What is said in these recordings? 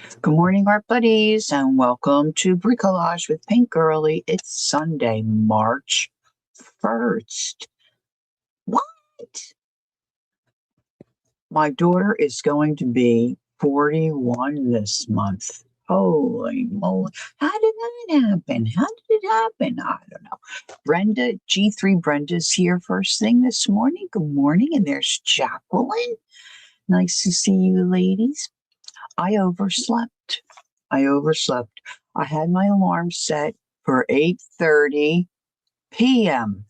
Good morning, art buddies, and welcome to Bricolage with Pink Girly. It's Sunday, March 1st. What? My daughter is going to be 41 this month. Holy moly. How did that happen? How did it happen? I don't know. G3 Brenda's here first thing this morning. Good morning. And there's Jacqueline. Nice to see you, ladies. I overslept. I had my alarm set for 8:30 p.m.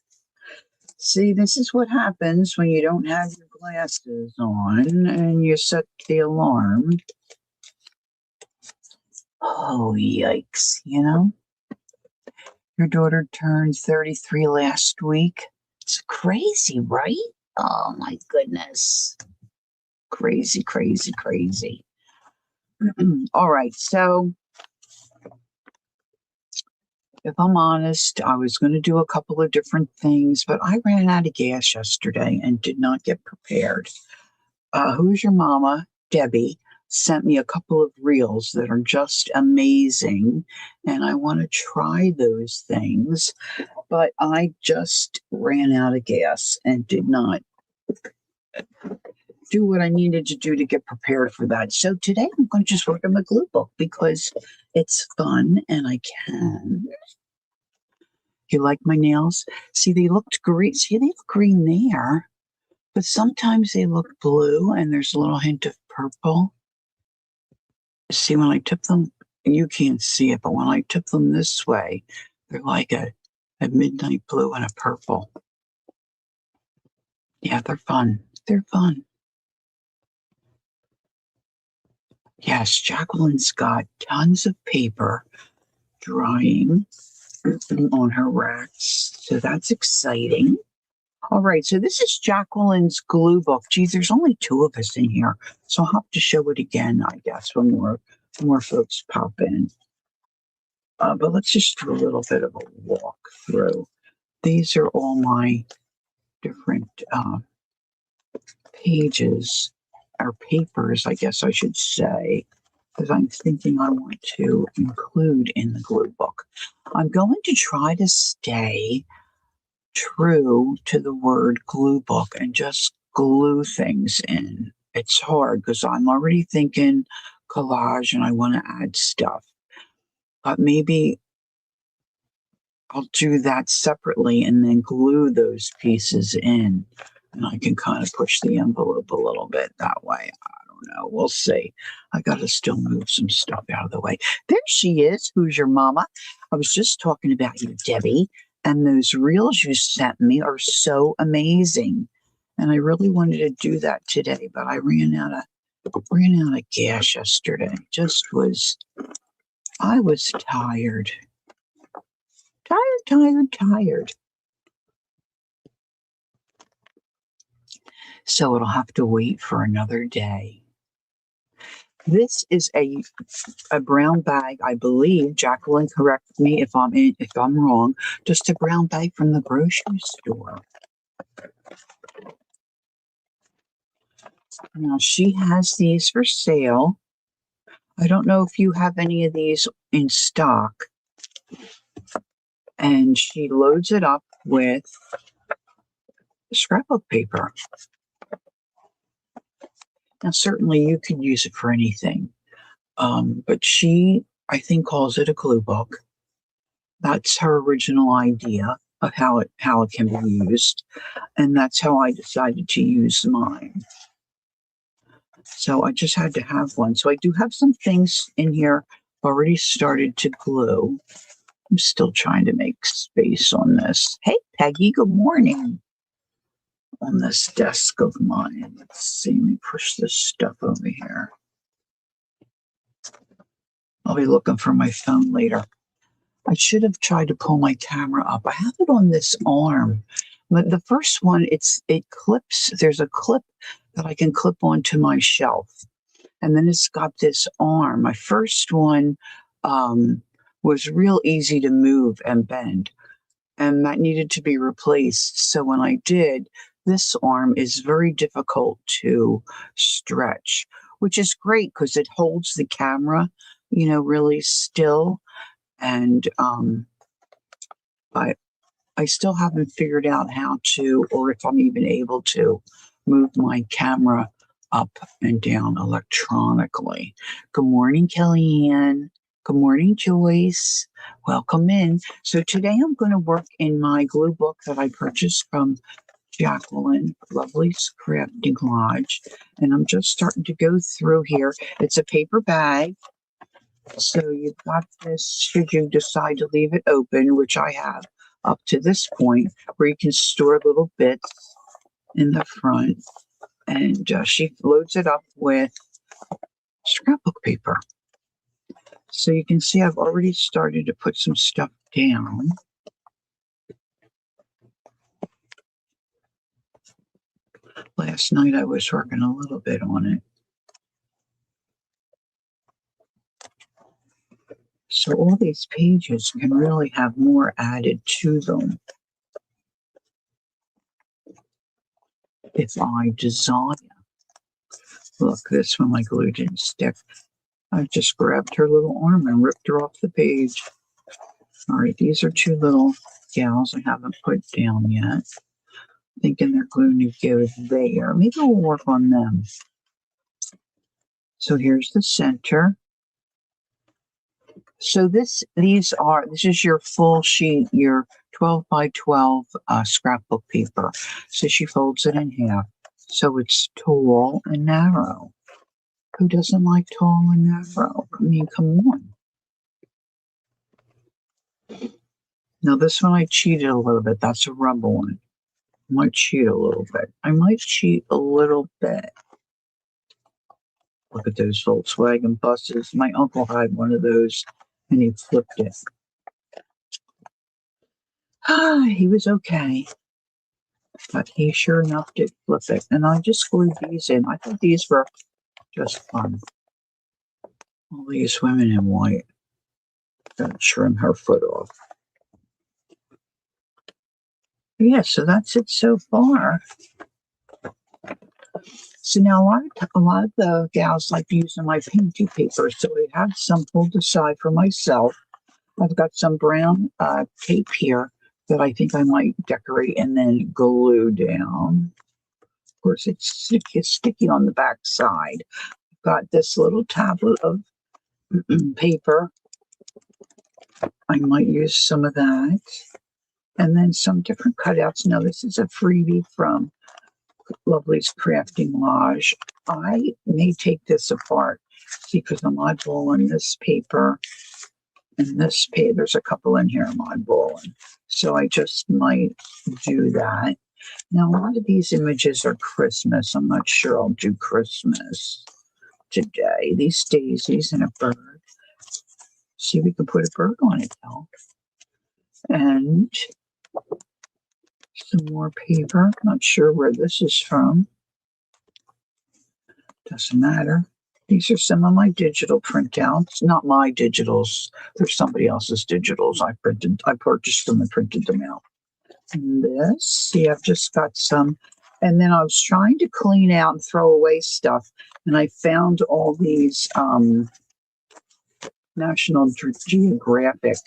See, this is what happens when you don't have your glasses on and you set the alarm. Oh, yikes, Your daughter turned 33 last week. It's crazy, right? Oh, my goodness. Crazy, crazy, crazy. All right, so if I'm honest, I was going to do a couple of different things, but I ran out of gas yesterday and did not get prepared. Who's Your Mama, Debbie, sent me a couple of reels that are just amazing, and I want to try those things, but I just ran out of gas and did not do what I needed to do to get prepared for that. So today I'm going to just work on the glue book because it's fun and I can. You like my nails? See, they looked green. See, they look green there, but sometimes they look blue and there's a little hint of purple. See, when I tip them, you can't see it, but when I tip them this way, they're like a midnight blue and a purple. Yeah, they're fun. They're fun. Yes, Jacqueline's got tons of paper drying on her racks, so that's exciting. All right, so this is Jacqueline's glue book. Geez, there's only two of us in here, so I'll have to show it again, I guess, when more folks pop in. But let's just do a little bit of a walk through. These are all my different pages, or papers, I guess I should say, because I'm thinking I want to include in the glue book. I'm going to try to stay true to the word glue book and just glue things in. It's hard because I'm already thinking collage and I want to add stuff. But maybe I'll do that separately and then glue those pieces in. And I can kind of push the envelope a little bit that way. I don't know. We'll see. I got to still move some stuff out of the way. There she is. Who's Your Mama? I was just talking about you, Debbie. And those reels you sent me are so amazing. And I really wanted to do that today, but I ran out of gas yesterday. I was tired. Tired. So it'll have to wait for another day. This is a brown bag, I believe. Jacqueline, correct me if I'm wrong. Just a brown bag from the grocery store. Now she has these for sale. I don't know if you have any of these in stock. And she loads it up with scrapbook paper. Now, certainly you can use it for anything. But she, I think, calls it a glue book. That's her original idea of how it can be used. And that's how I decided to use mine. So I just had to have one. So I do have some things in here already started to glue. I'm still trying to make space on this. Hey, Peggy, good morning. On this desk of mine. Let's see, let me push this stuff over here. I'll be looking for my phone later. I should have tried to pull my camera up. I have it on this arm. But the first one, it clips. There's a clip that I can clip onto my shelf. And then it's got this arm. My first one was real easy to move and bend. And that needed to be replaced. So when I did, this arm is very difficult to stretch. which is great because it holds the camera, really still. And I still haven't figured out how to, or if I'm even able to, move my camera up and down electronically. Good morning, Kellyanne. Good morning, Joyce. Welcome in. So today I'm going to work in my glue book that I purchased from Jacqueline, Lovely's Crafting Lodge. And I'm just starting to go through here. It's a paper bag. So you've got this, should you decide to leave it open, which I have up to this point, where you can store little bits in the front. And she loads it up with scrapbook paper. So you can see I've already started to put some stuff down. Last night I was working a little bit on it. So all these pages can really have more added to them if I desire. Look, this one my glue didn't stick. I just grabbed her little arm and ripped her off the page. All right, these are two little gals I haven't put down yet. Thinking they're going to go there. Maybe we'll work on them. So here's the center. So this is your full sheet, your 12 by 12 scrapbook paper. So she folds it in half. So it's tall and narrow. Who doesn't like tall and narrow? I mean, come on. Now this one I cheated a little bit. That's a rubber one. I might cheat a little bit. Look at those Volkswagen buses. My uncle had one of those and he flipped it. He was okay. But he sure enough did flip it. And I just glued these in. I thought these were just fun. All these women in white. Gonna trim her foot off. Yeah, so that's it so far. So now a lot of the gals like using my painty paper. So I have some pulled aside for myself. I've got some brown tape here that I think I might decorate and then glue down. Of course, it's sticky on the back side. I've got this little tablet of paper. I might use some of that. And then some different cutouts. Now, this is a freebie from Lovely's Crafting Lodge. I may take this apart. See, because I'm eyeballing this paper and this paper. There's a couple in here I'm eyeballing. So I just might do that. Now, a lot of these images are Christmas. I'm not sure I'll do Christmas today. These daisies and a bird. See, we can put a bird on it, though. And some more paper. Not sure where this is from. Doesn't matter. These are some of my digital printouts. Not my digitals. They're somebody else's digitals. I purchased them and printed them out. And this, see, I've just got some. And then I was trying to clean out and throw away stuff. And I found all these National Geographic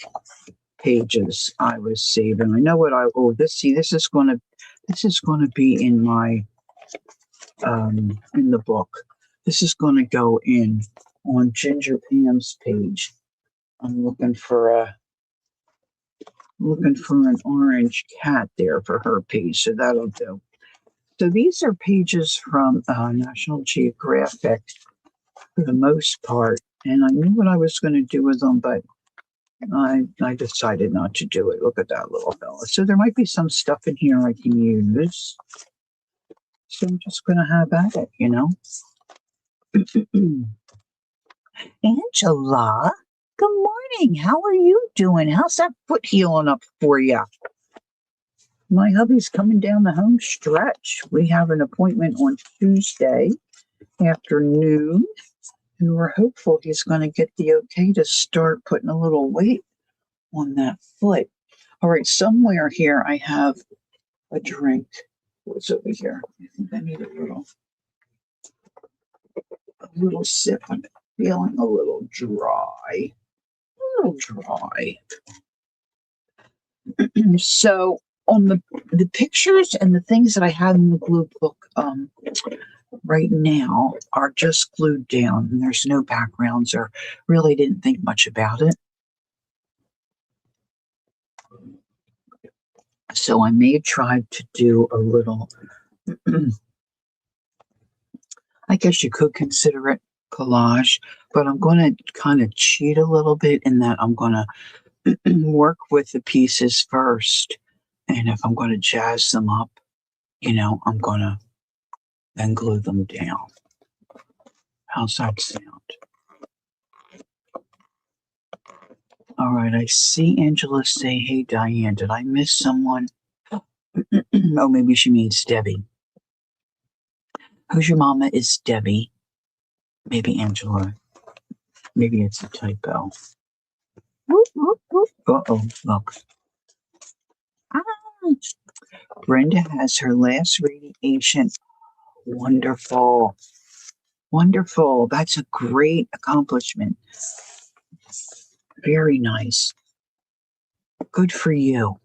pages I was saving. I know what this is going to be in my in the book. This is going to go in on Ginger Pam's page. I'm looking for an orange cat there for her page, so that'll do. So these are pages from National Geographic for the most part, and I knew what I was going to do with them, but I decided not to do it. Look at that little fella. So there might be some stuff in here I can use. So I'm just going to have at it, Angela, good morning. How are you doing? How's that foot healing up for you? My hubby's coming down the home stretch. We have an appointment on Tuesday afternoon. And we're hopeful he's going to get the okay to start putting a little weight on that foot. All right, somewhere here I have a drink. What's over here? I think I need a little. little sip. I'm feeling a little dry. A little dry. So on the pictures and the things that I have in the glue book right now are just glued down, and there's no backgrounds, or really didn't think much about it. So I may try to do a little, I guess you could consider it collage, but I'm going to kind of cheat a little bit in that I'm going to work with the pieces first. And if I'm going to jazz them up, I'm going to then glue them down. How's that sound? All right, I see Angela say, hey, Diane, did I miss someone? Oh, maybe she means Debbie. Who's your mama is Debbie. Maybe Angela. Maybe it's a typo. Uh-oh, look. Brenda has her last radiation. Wonderful. Wonderful. That's a great accomplishment. Very nice. Good for you.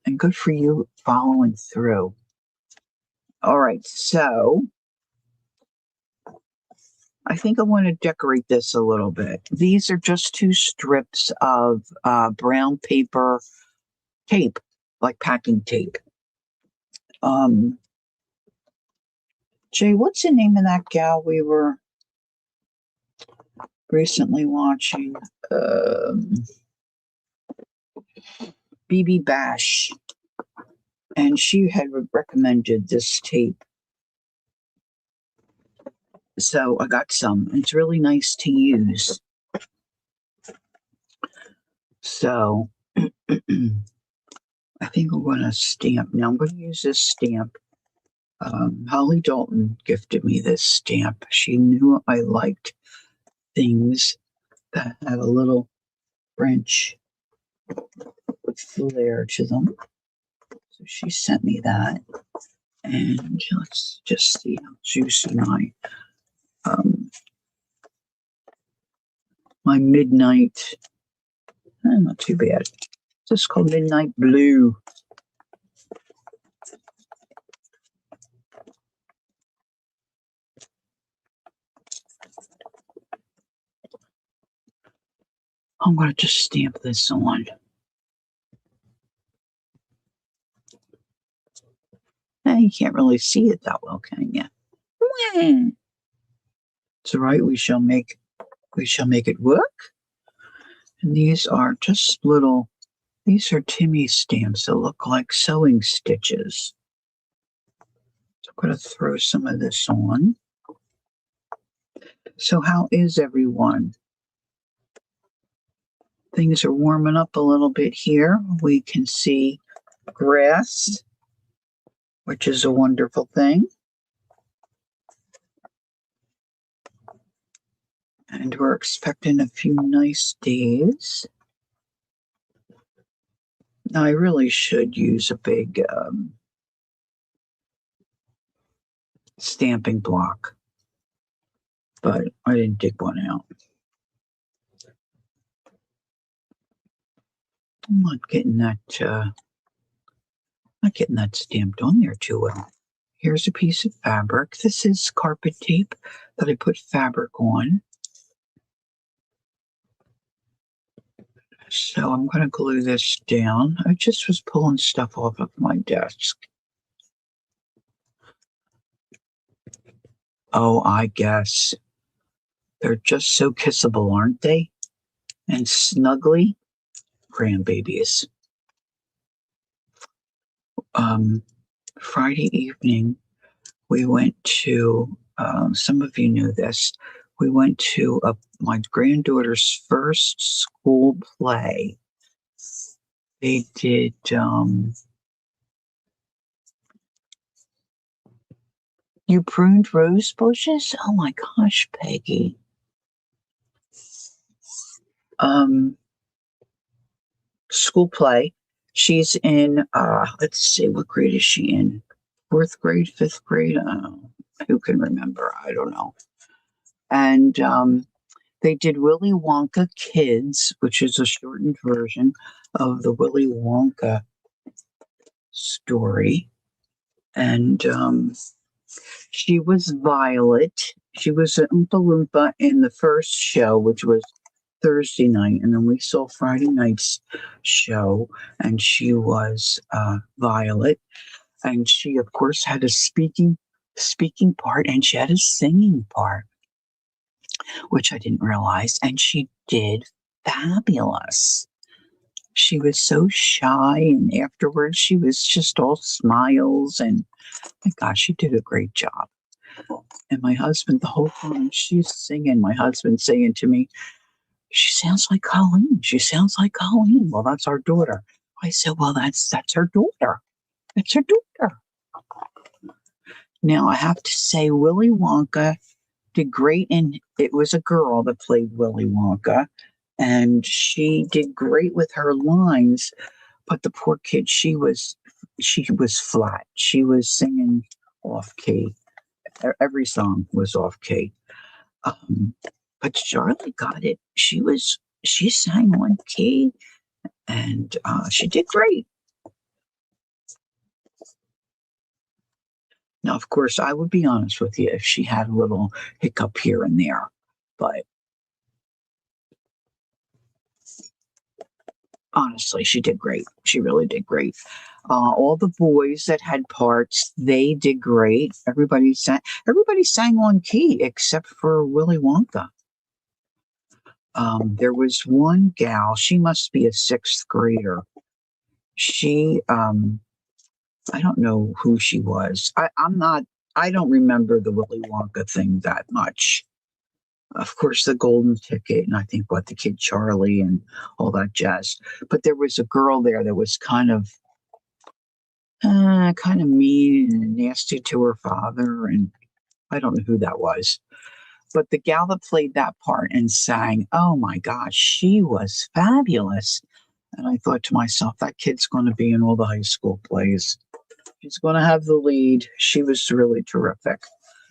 And good for you following through. All right, so I think I want to decorate this a little bit. These are just 2 strips of brown paper tape, like packing tape. Jay, what's the name of that gal we were recently watching? BB Bash. And she had recommended this tape. So I got some. It's really nice to use. So I think I'm going to stamp. Now I'm going to use this stamp. Holly Dalton gifted me this stamp. She knew I liked things that had a little French flair to them. So she sent me that. And let's just see how juicy my midnight, not too bad. It's just called Midnight Blue. I'm going to just stamp this on. You can't really see it that well, can you? It's all right. We shall make it work. And these are just these are Timmy stamps that look like sewing stitches. So I'm going to throw some of this on. So how is everyone? Things are warming up a little bit here. We can see grass, which is a wonderful thing. And we're expecting a few nice days. Now, I really should use a big stamping block, but I didn't dig one out. I'm not getting that stamped on there too well. Here's a piece of fabric. This is carpet tape that I put fabric on. So I'm going to glue this down. I just was pulling stuff off of my desk. Oh, I guess. They're just so kissable, aren't they? And snuggly. Grandbabies. Friday evening, we went to, some of you knew this, we went to my granddaughter's first school play. They did You Pruned Rose Bushes? Oh my gosh, Peggy. School play. She's in, let's see, what grade is she in? 4th grade, 5th grade? Who can remember? I don't know. And they did Willy Wonka Kids, which is a shortened version of the Willy Wonka story. And she was Violet. She was an Oompa Loompa in the first show, which was Thursday night, and then we saw Friday night's show, and she was Violet, and she, of course, had a speaking part, and she had a singing part, which I didn't realize, and she did fabulous. She was so shy, and afterwards she was just all smiles, and my gosh, she did a great job. And my husband, the whole time she's singing, my husband saying to me, "She sounds like Colleen. She sounds like Colleen." Well, that's our daughter. I said, "Well, that's her daughter. That's her daughter." Now I have to say, Willy Wonka did great, and it was a girl that played Willy Wonka, and she did great with her lines. But the poor kid, she was flat. She was singing off key. Every song was off key. Um, but Charlotte got it. She sang on key, and she did great. Now, of course, I would be honest with you if she had a little hiccup here and there, but honestly, she did great. She really did great. All the boys that had parts, they did great. Everybody sang. Everybody sang on key except for Willy Wonka. There was one gal. She must be a sixth grader. She, I don't know who she was. I'm not. I don't remember the Willy Wonka thing that much. Of course, the golden ticket, and I think what the kid Charlie and all that jazz. But there was a girl there that was kind of mean and nasty to her father, and I don't know who that was. But the gal that played that part and sang, oh my gosh, she was fabulous. And I thought to myself, that kid's going to be in all the high school plays. She's going to have the lead. She was really terrific.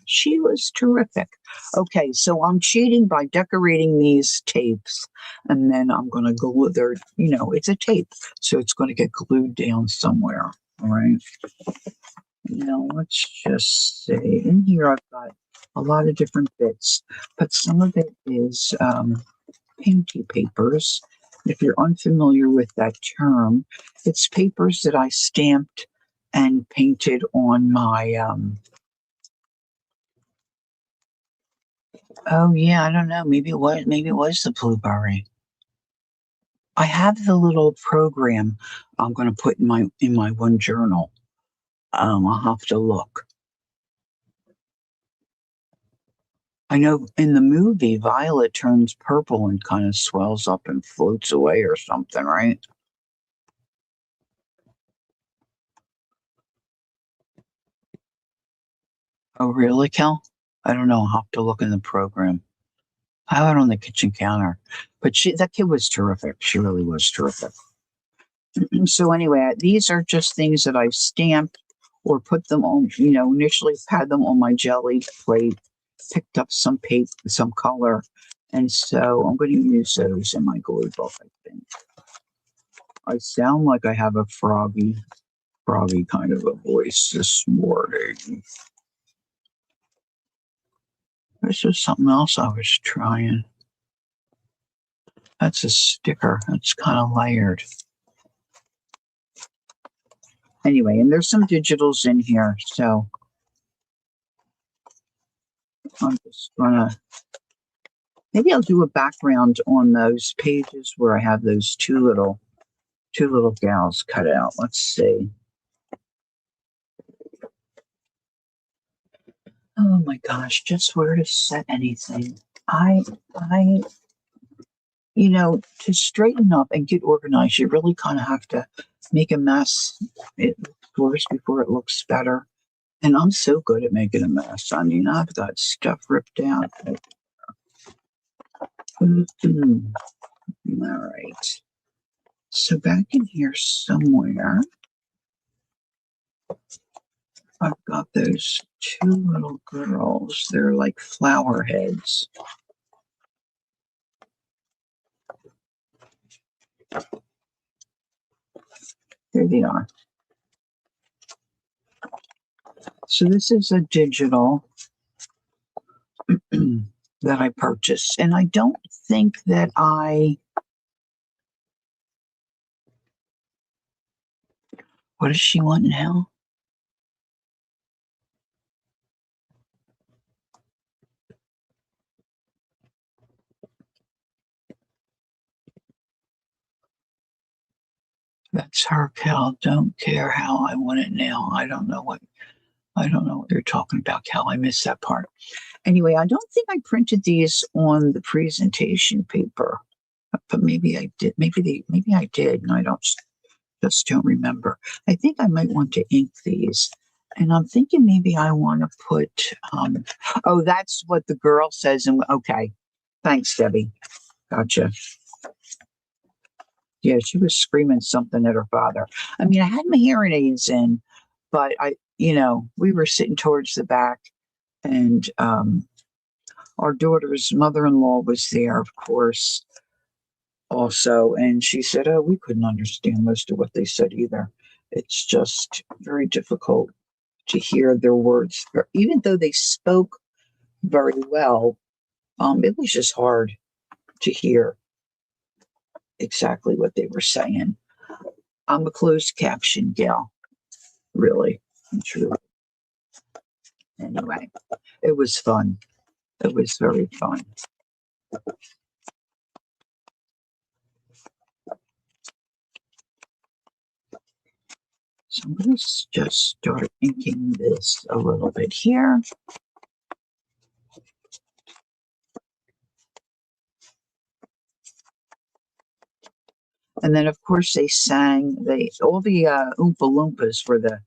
She was terrific. Okay, so I'm cheating by decorating these tapes, and then I'm going to glue their, it's a tape, so it's going to get glued down somewhere. All right. Now, let's just say in here I've got a lot of different bits, but some of it is painty papers. If you're unfamiliar with that term, it's papers that I stamped and painted on my oh yeah, I don't know, maybe it was the blueberry. I have the little program I'm going to put in my one journal. I'll have to look. I know in the movie Violet turns purple and kind of swells up and floats away or something, right? Oh really, Kel? I don't know, I'll have to look in the program. I have it on the kitchen counter. But that kid was terrific. She really was terrific. So anyway, these are just things that I've stamped or put them on, initially had them on my jelly plate, picked up some paper, some color, and so I'm going to use those in my glue book, I think. I sound like I have a froggy kind of a voice this morning. This is something else I was trying. That's a sticker. That's kind of layered. Anyway, and there's some digitals in here, so I'm just gonna maybe I'll do a background on those pages where I have those two little gals cut out. Let's see. Oh my gosh, just where to set anything. I to straighten up and get organized, you really kind of have to make a mess it first before it looks better. And I'm so good at making a mess. I mean, I've got stuff ripped out. All right. So back in here somewhere, I've got those two little girls. They're like flower heads. There they are. So this is a digital that I purchased. And I don't think that what does she want now? That's her, Cal. Don't care how I want it now. I don't know what you're talking about, Cal. I missed that part. Anyway, I don't think I printed these on the presentation paper, but maybe I did. Maybe I did, and I just don't remember. I think I might want to ink these, and I'm thinking maybe I want to put. Oh, that's what the girl says. And okay, thanks, Debbie. Gotcha. Yeah, she was screaming something at her father. I mean, I had my hearing aids in, but we were sitting towards the back, and our daughter's mother-in-law was there, of course, also, and she said, "Oh, we couldn't understand most of what they said either. It's just very difficult to hear their words, even though they spoke very well. It was just hard to hear exactly what they were saying." I'm a closed caption gal, really and truly. Anyway, it was fun. It was very fun. So I'm going to just start inking this a little bit here. And then, of course, they sang. All the Oompa Loompas were the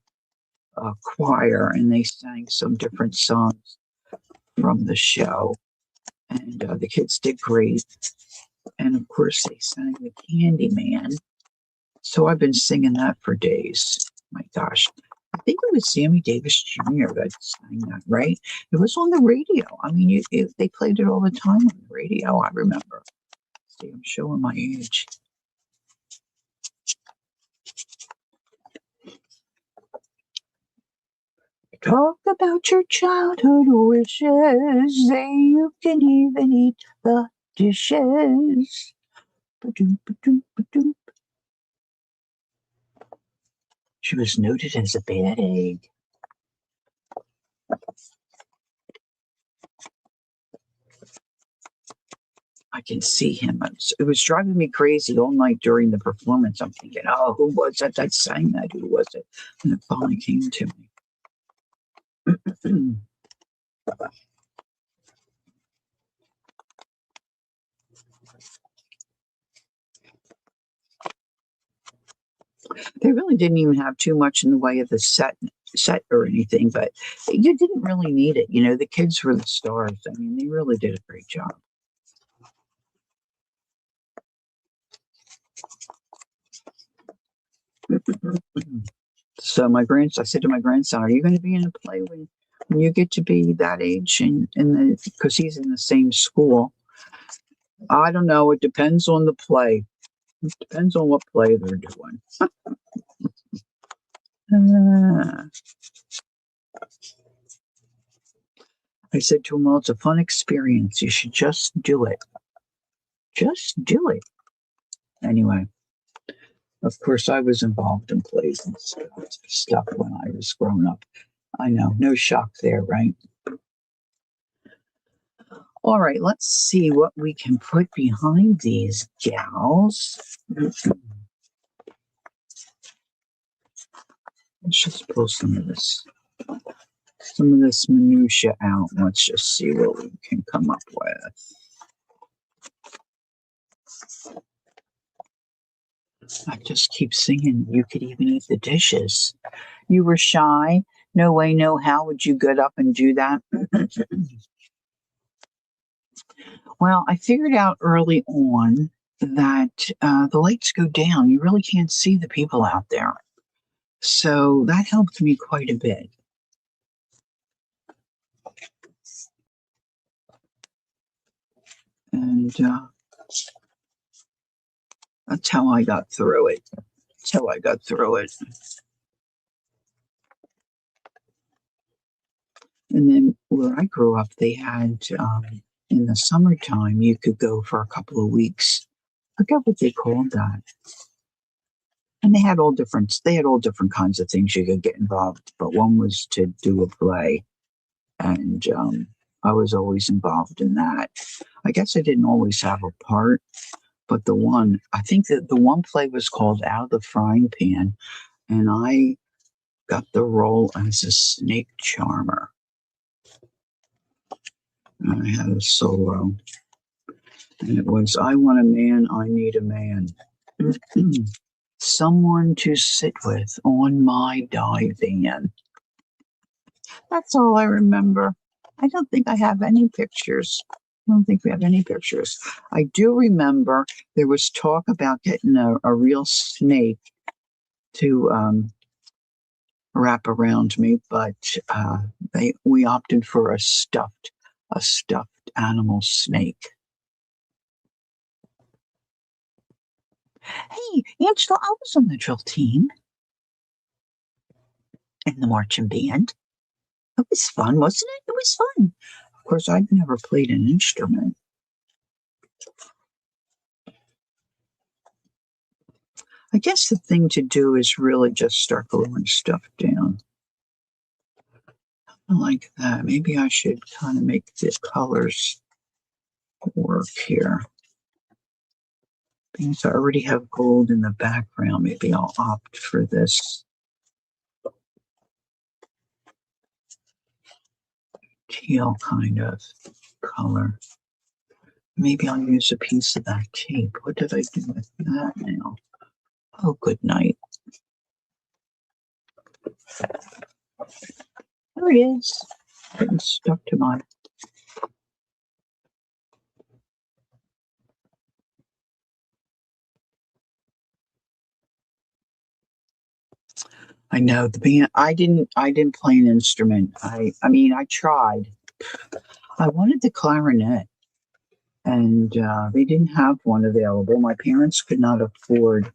choir, and they sang some different songs from the show. And the kids did great. And of course, they sang the Candyman. So I've been singing that for days. My gosh. I think it was Sammy Davis Jr. that sang that, right? It was on the radio. I mean, they played it all the time on the radio, I remember. See, I'm showing my age. Talk about your childhood wishes. Say you can even eat the dishes. Ba-doom, ba-doom, ba-doom. She was noted as a bad egg. I can see him. It was driving me crazy all night during the performance. I'm thinking, oh, who was that sang that? Who was it? And it finally came to me. They really didn't even have too much in the way of the set or anything, but you didn't really need it. The kids were the stars. I mean, they really did a great job. So I said to my grandson, "Are you going to be in a play when you get to be that age?" And because he's in the same school, I don't know. It depends on the play. It depends on what play they're doing. I said to him, "Well, it's a fun experience. You should just do it. Just do it." Anyway, of course, I was involved in plays and stuff when I was growing up. I know, no shock there, right? All right, let's see what we can put behind these gals. Let's just pull some of this minutia out. Let's just see what we can come up with. I just keep singing, "You could even eat the dishes." You were shy. No way, no how would you get up and do that? Well, I figured out early on that the lights go down. You really can't see the people out there. So that helped me quite a bit. And that's how I got through it. That's how I got through it. And then where I grew up, they had in the summertime, you could go for a couple of weeks. I forget what they called that. And they had all different kinds of things you could get involved. But one was to do a play, and I was always involved in that. I guess I didn't always have a part, but I think that the one play was called Out of the Frying Pan, and I got the role as a snake charmer. I had a solo, and it was I want a man, I need a man. Someone to sit with on my divan. That's all I remember. I don't think I have any pictures. I don't think we have any pictures. I do remember there was talk about getting a real snake to wrap around me, but we opted for a stuffed animal snake. Hey, Angela, I was on the drill team in the marching band. It was fun, wasn't it? It was fun. Of course, I'd never played an instrument. I guess the thing to do is really just start gluing stuff down. Like that. Maybe I should kind of make the colors work here. Because I already have gold in the background, maybe I'll opt for this teal kind of color. Maybe I'll use a piece of that tape. What did I do with that now? Oh, good night. There it is. Getting stuck to my... I know the band. I didn't play an instrument. I mean, I tried. I wanted the clarinet, and they didn't have one available. My parents could not afford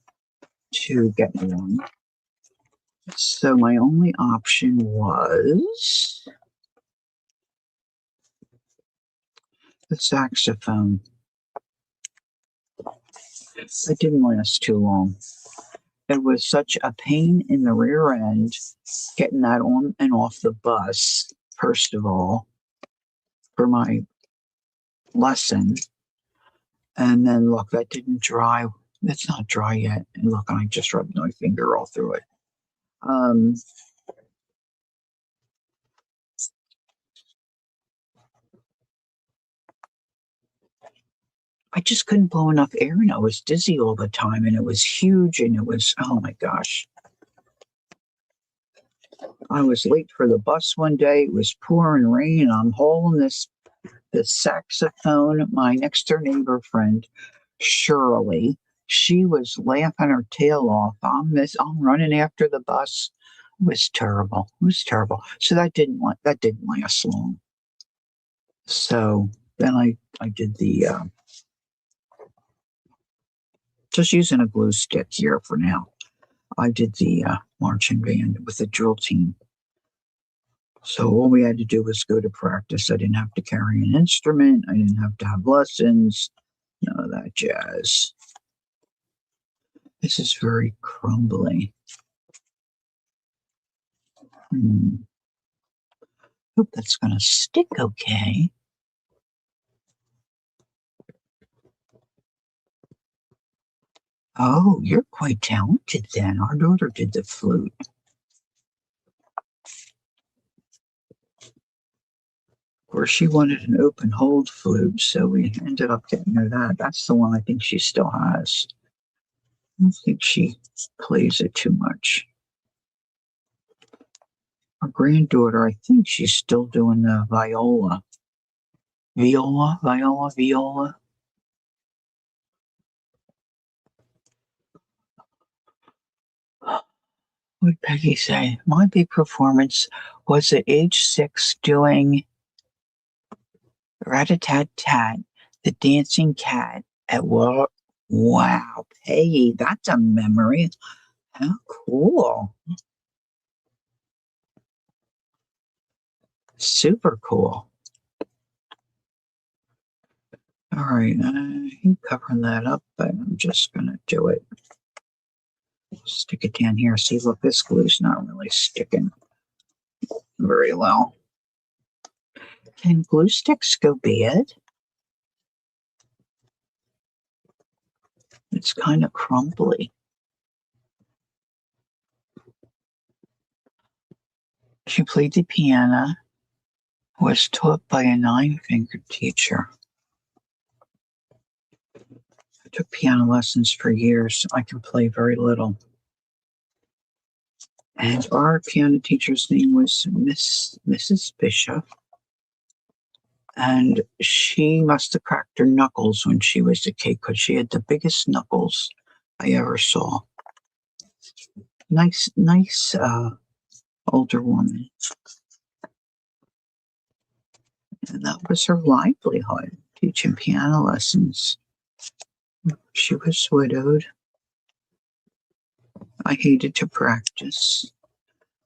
to get me one. So my only option was the saxophone. It didn't last too long. It was such a pain in the rear end getting that on and off the bus, first of all, for my lesson. And then, look, that didn't dry. It's not dry yet. And look, I just rubbed my finger all through it. I just couldn't blow enough air, and I was dizzy all the time, and it was huge, and it was, oh my gosh. I was late for the bus one day. It was pouring rain, and I'm holding this saxophone. My next door neighbor friend, Shirley, she was laughing her tail off. I'm running after the bus. It was terrible. It was terrible. So that didn't last long. So then I did the just using a glue stick here for now. I did the marching band with the drill team. So all we had to do was go to practice. I didn't have to carry an instrument. I didn't have to have lessons. None of that jazz. This is very crumbly. Hope that's going to stick okay. Oh, you're quite talented then. Our daughter did the flute. Of course, she wanted an open hold flute, so we ended up getting her that. That's the one I think she still has. I don't think she plays it too much. Our granddaughter, I think she's still doing the viola. Viola. What did Peggy say? My big performance was at age 6 doing rat-a-tat-tat, The dancing cat at work. Wow, Peggy, that's a memory. How cool. Super cool. All right, I keep covering that up, but I'm just going to do it. Stick it down here. See, look, this glue's not really sticking very well. Can glue sticks go bad? It's kind of crumbly. She played the piano, was taught by a nine-fingered teacher. I took piano lessons for years. I can play very little. And our piano teacher's name was Mrs. Bishop. And she must have cracked her knuckles when she was a kid because she had the biggest knuckles I ever saw. Nice, older woman. And that was her livelihood, teaching piano lessons. She was widowed. I hated to practice.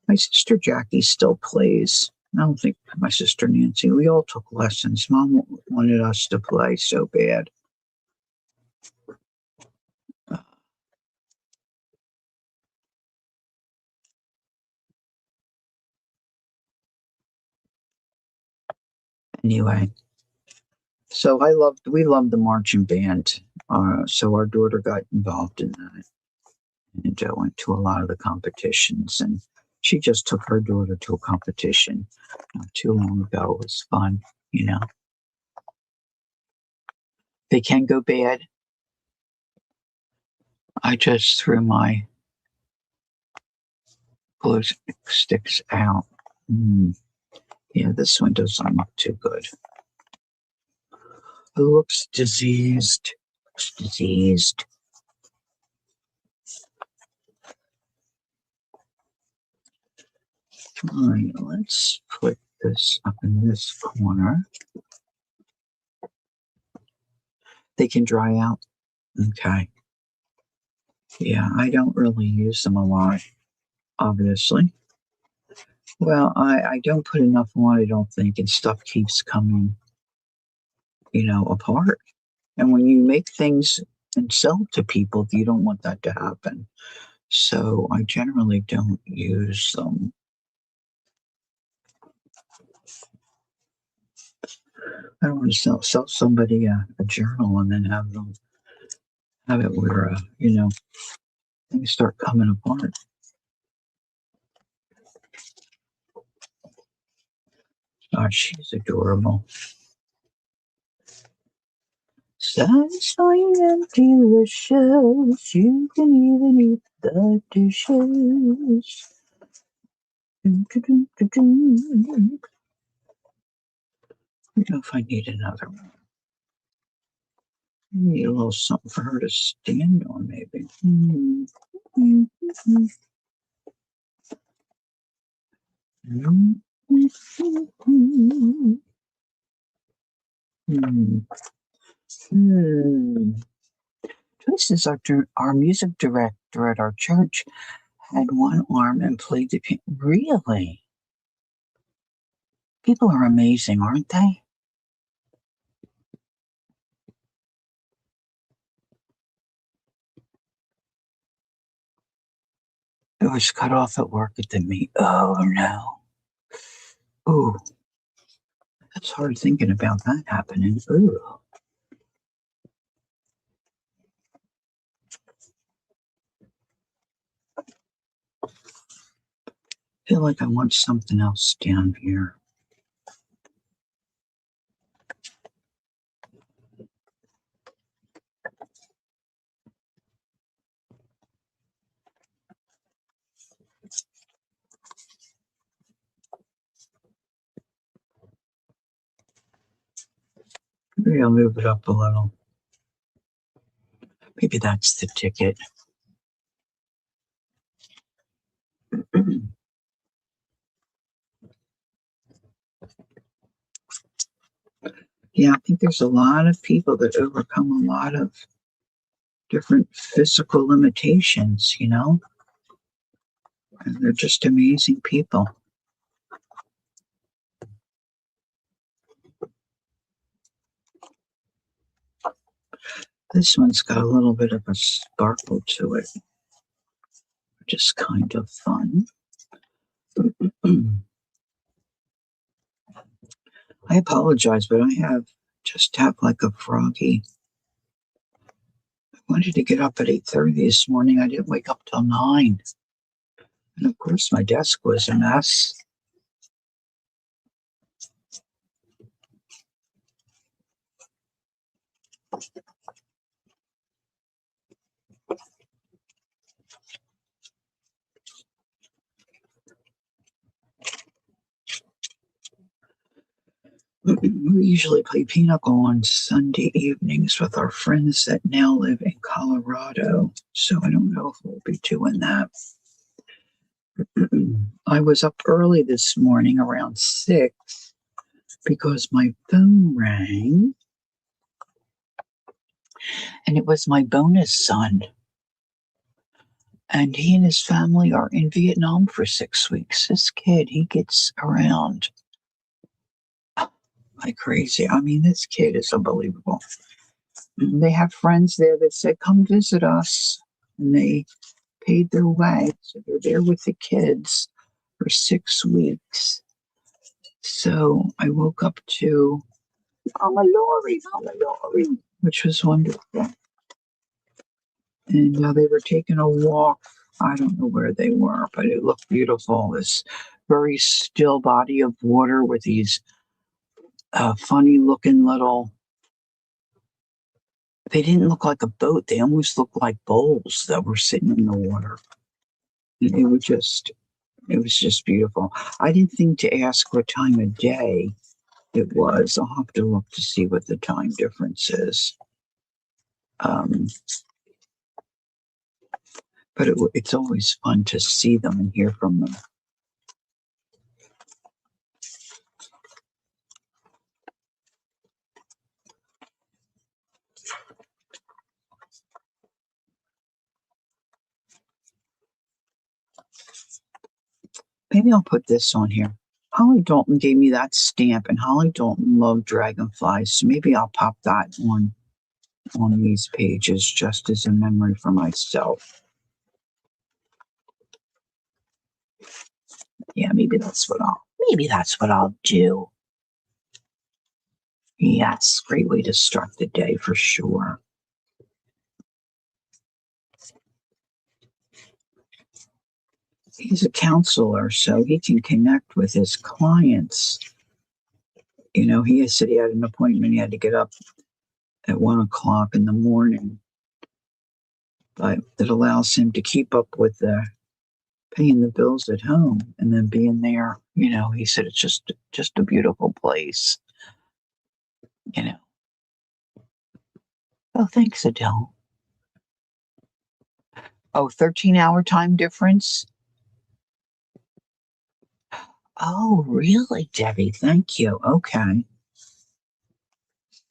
My sister Jackie still plays. I don't think my sister Nancy. We all took lessons. Mom wanted us to play so bad. Anyway, so we loved the marching band. So our daughter got involved in that and went to a lot of the competitions. And she just took her daughter to a competition not too long ago. It was fun, you know. They can go bad. I just threw my glue sticks out. Yeah, this one doesn't look too good. It looks diseased. Looks diseased. All right, let's put this up in this corner. They can dry out. Okay. Yeah, I don't really use them a lot, obviously. Well, I don't put enough on, I don't think, and stuff keeps coming, apart. And when you make things and sell to people, you don't want that to happen. So I generally don't use them. I don't want to sell somebody a journal and then have it where things start coming apart. God, she's adorable. Satisfying empty the shells. You can even eat the dishes. I don't know if I need another one. I need a little something for her to stand on, maybe. This is our music director at our church had one arm and played the piano. Really? People are amazing, aren't they? It was cut off at work at the meet. Oh no. Ooh. That's hard thinking about that happening. Ooh. I feel like I want something else down here. Maybe I'll move it up a little. Maybe that's the ticket. Yeah, I think there's a lot of people that overcome a lot of different physical limitations, and they're just amazing people. This one's got a little bit of a sparkle to it, which is kind of fun. I apologize, but I have like a froggy. I wanted to get up at 8:30 this morning. I didn't wake up till 9. And of course, my desk was a mess. We usually play pinochle on Sunday evenings with our friends that now live in Colorado. So I don't know if we'll be doing that. I was up early this morning around 6 because my phone rang, and it was my bonus son. And he and his family are in Vietnam for 6 weeks. This kid, he gets around like crazy. I mean, this kid is unbelievable. They have friends there that said, come visit us. And they paid their way. So they're there with the kids for 6 weeks. So I woke up to, Mama Lori, which was wonderful. And they were taking a walk. I don't know where they were, but it looked beautiful. This very still body of water with these funny looking little, they didn't look like a boat. They almost looked like bowls that were sitting in the water. It was just beautiful. I didn't think to ask what time of day it was. I'll have to look to see what the time difference is. But it's always fun to see them and hear from them. Maybe I'll put this on here. Holly Dalton gave me that stamp, and Holly Dalton loved dragonflies, so maybe I'll pop that on these pages just as a memory for myself. Yeah, maybe that's what I'll do. Yes, great way to start the day for sure. He's a counselor, so he can connect with his clients. He said he had an appointment. He had to get up at 1 o'clock in the morning, but it allows him to keep up with paying the bills at home and then being there. He said it's just a beautiful place. Oh, thanks, Adele. Oh, 13-hour time difference. Oh, really, Debbie? Thank you. Okay.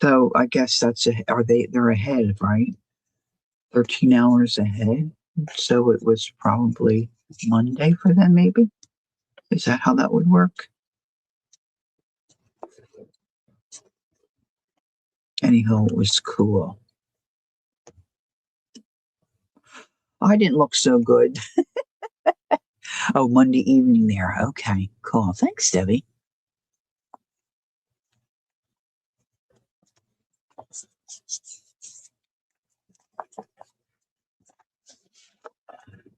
So I guess they're ahead, right? 13 hours ahead. So it was probably Monday for them, maybe? Is that how that would work? Anyhow, it was cool. I didn't look so good. Oh, Monday evening there. Okay, cool. Thanks, Debbie.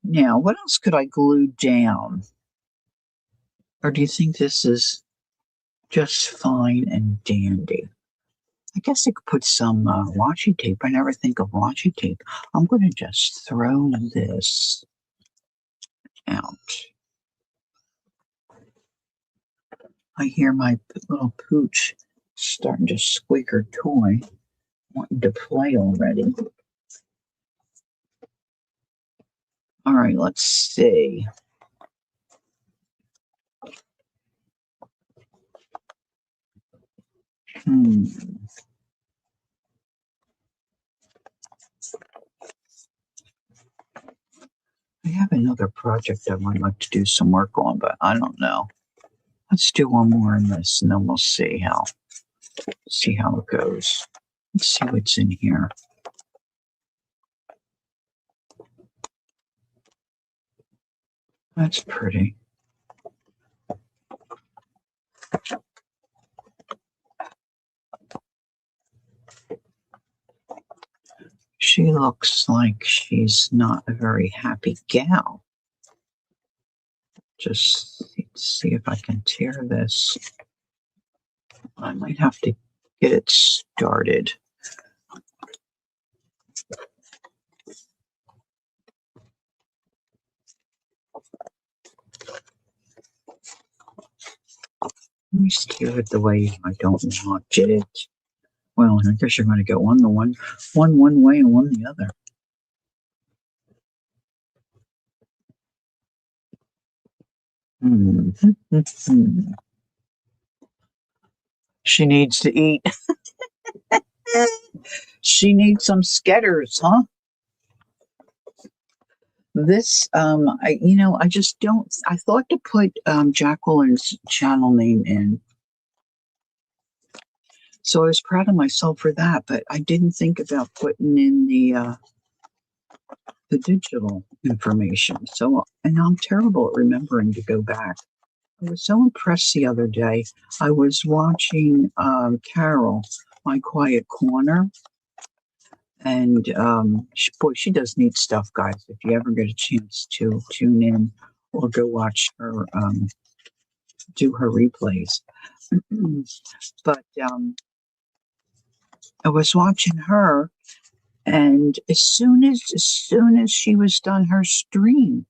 Now, what else could I glue down? Or do you think this is just fine and dandy? I guess I could put some washi tape. I never think of washi tape. I'm going to just throw this out. I hear my little pooch starting to squeak her toy, wanting to play already. All right, let's see. have another project I would like to do some work on, but I don't know. Let's do one more in this, and then we'll see how it goes. Let's see what's in here. That's pretty. She looks like she's not a very happy gal. Just see if I can tear this. I might have to get it started. Let me steer it the way I don't want it. Well, I guess you're going to go one way and one the other. She needs to eat. She needs some Sketters, huh? This, I just don't. I thought to put Jacqueline's channel name in, so I was proud of myself for that. But I didn't think about putting in the digital information. So, and I'm terrible at remembering to go back. I was so impressed the other day. I was watching Carol, My Quiet Corner. And she does neat stuff, guys. If you ever get a chance to tune in or go watch her do her replays. But I was watching her, and as soon as she was done her stream,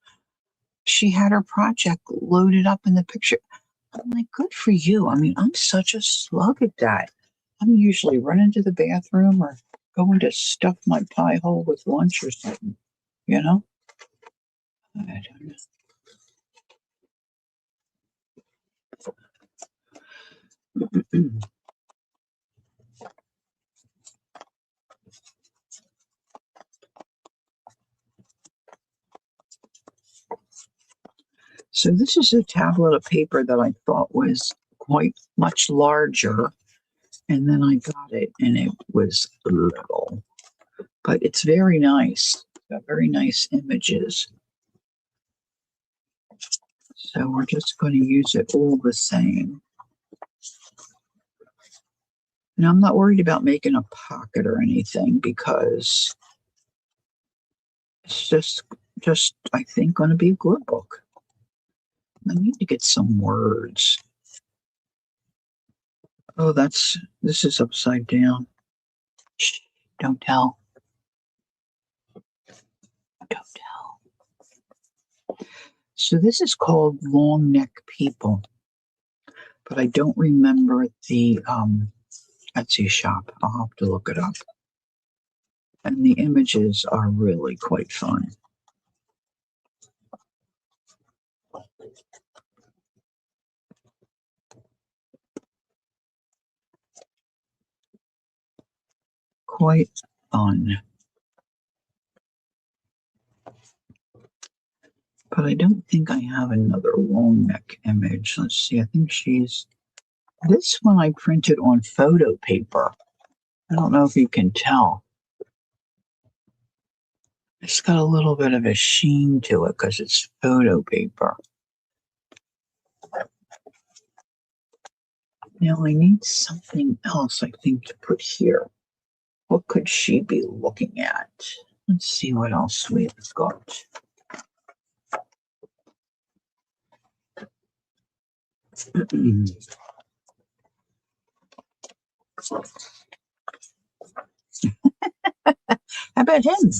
she had her project loaded up in the picture. I'm like, good for you. I mean, I'm such a slug at that. I'm usually running to the bathroom or going to stuff my pie hole with lunch or something, I don't know. So this is a tablet of paper that I thought was quite much larger, and then I got it and it was little, but it's very nice. Got very nice images. So we're just going to use it all the same. And I'm not worried about making a pocket or anything because it's just I think going to be a good book. I need to get some words. Oh, this is upside down. Shh, don't tell. Don't tell. So this is called Long Neck People, but I don't remember the Etsy shop. I'll have to look it up. And the images are really quite fun. Quite fun. But I don't think I have another long neck image. Let's see. I think this one I printed on photo paper. I don't know if you can tell. It's got a little bit of a sheen to it because it's photo paper. Now I need something else, I think, to put here. What could she be looking at? Let's see what else we've got. How about him?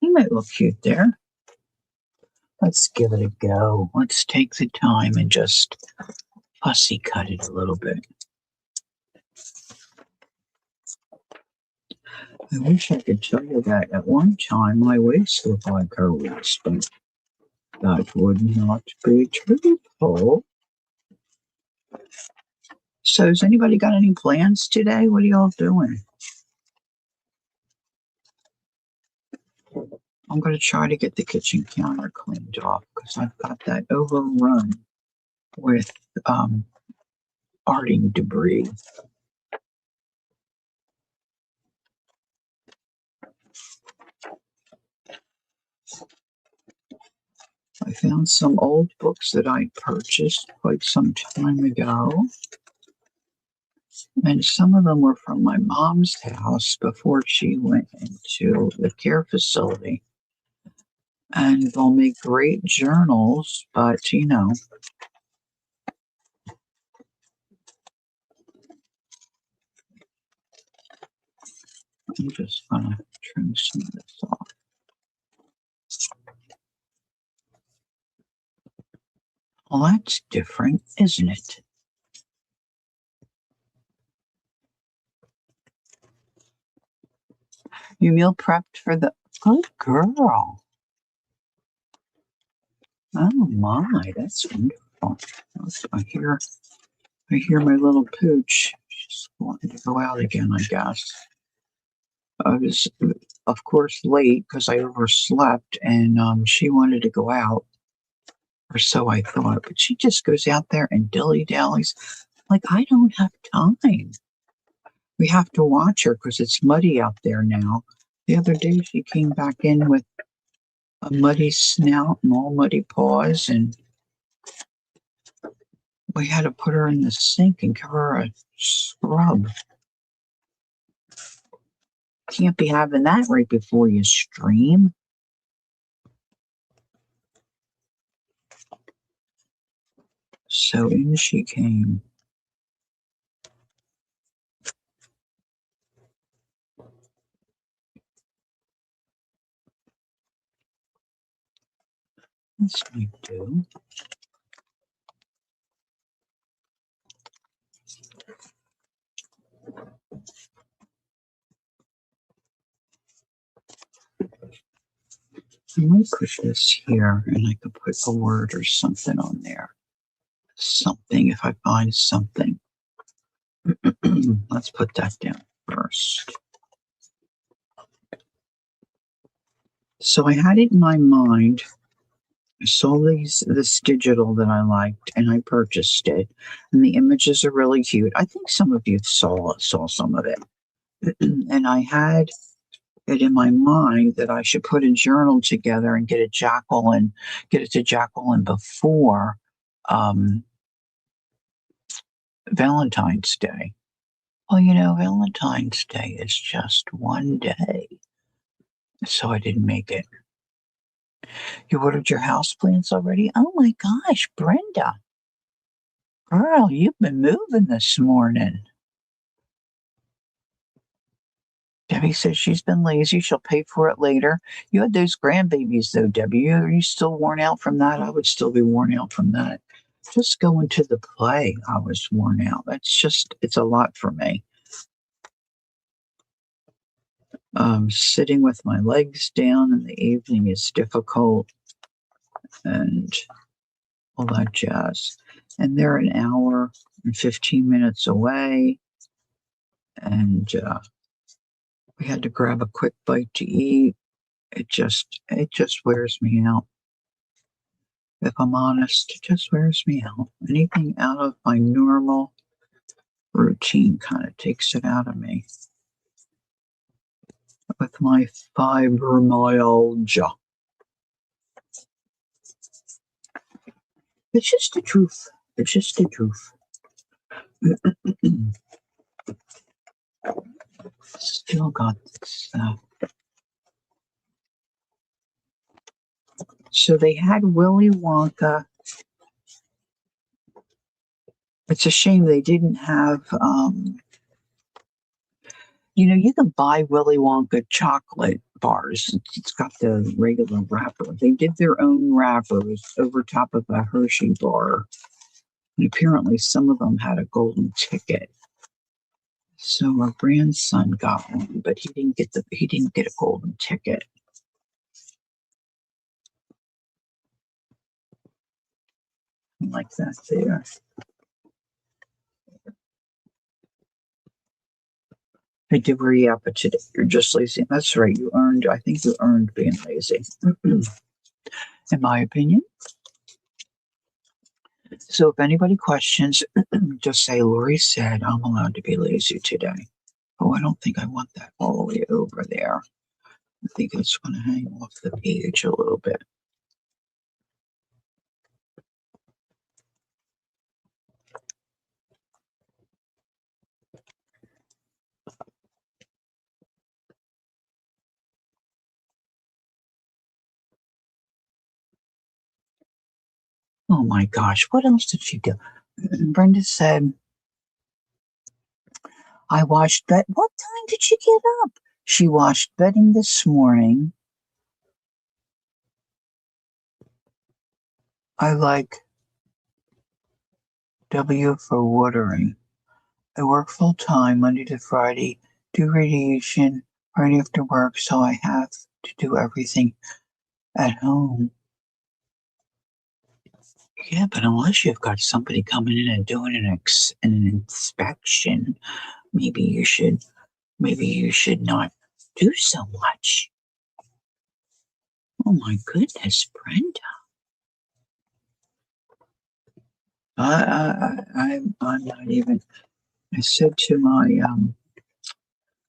He might look cute there. Let's give it a go. Let's take the time and just fussy cut it a little bit. I wish I could tell you that at one time my waist looked like her waist, but that would not be truthful. So, has anybody got any plans today? What are y'all doing? I'm going to try to get the kitchen counter cleaned off because I've got that overrun with um, arting debris. I found some old books that I purchased quite some time ago, and some of them were from my mom's house before she went into the care facility. And they'll make great journals, but I'm just gonna trim some of this off. Well, that's different, isn't it? You meal prepped for the good girl. Oh my, that's wonderful. I hear my little pooch. She's wanting to go out again, I guess. I was, of course, late because I overslept, and she wanted to go out, or so I thought. But she just goes out there and dilly dallies. Like, I don't have time. We have to watch her because it's muddy out there now. The other day, she came back in with a muddy snout and all muddy paws, and we had to put her in the sink and give her a scrub. Can't be having that right before you stream. So in she came. This might do. I might push this here and I could put a word or something on there. Something, if I find something. Let's put that down first. So I had it in my mind. I saw this digital that I liked and I purchased it. And the images are really cute. I think some of you saw some of it. And I had it in my mind that I should put a journal together and get it to Jacqueline before um, Valentine's Day. Well, Valentine's Day is just one day, so I didn't make it. You ordered your house plants already? Oh my gosh, Brenda, girl, you've been moving this morning. Debbie says she's been lazy. She'll pay for it later. You had those grandbabies, though, Debbie. Are you still worn out from that? I would still be worn out from that. Just going to the play, I was worn out. It's a lot for me. Sitting with my legs down in the evening is difficult and all that jazz. And they're an hour and 15 minutes away. And we had to grab a quick bite to eat. It just wears me out. If I'm honest, it just wears me out. Anything out of my normal routine kind of takes it out of me. With my fibromyalgia. It's just the truth. It's just the truth. Still got this. So they had Willy Wonka. It's a shame they didn't have, you can buy Willy Wonka chocolate bars. It's got the regular wrapper. They did their own wrappers over top of a Hershey bar. And apparently some of them had a golden ticket. So our grandson got one, but he didn't get a golden ticket. Like that there. I did where you at, but today you're just lazy. That's right. I think you earned being lazy, in my opinion. So if anybody questions, just say, Lori said I'm allowed to be lazy today. Oh, I don't think I want that all the way over there. I think it's going to hang off the page a little bit. Oh my gosh, what else did she do? Brenda said, I washed bed. What time did she get up? She washed bedding this morning. I like W for watering. I work full time Monday to Friday, do radiation right after work, so I have to do everything at home. Yeah, but unless you've got somebody coming in and doing an inspection, maybe you should not do so much. Oh my goodness, Brenda. I'm not even. I said to my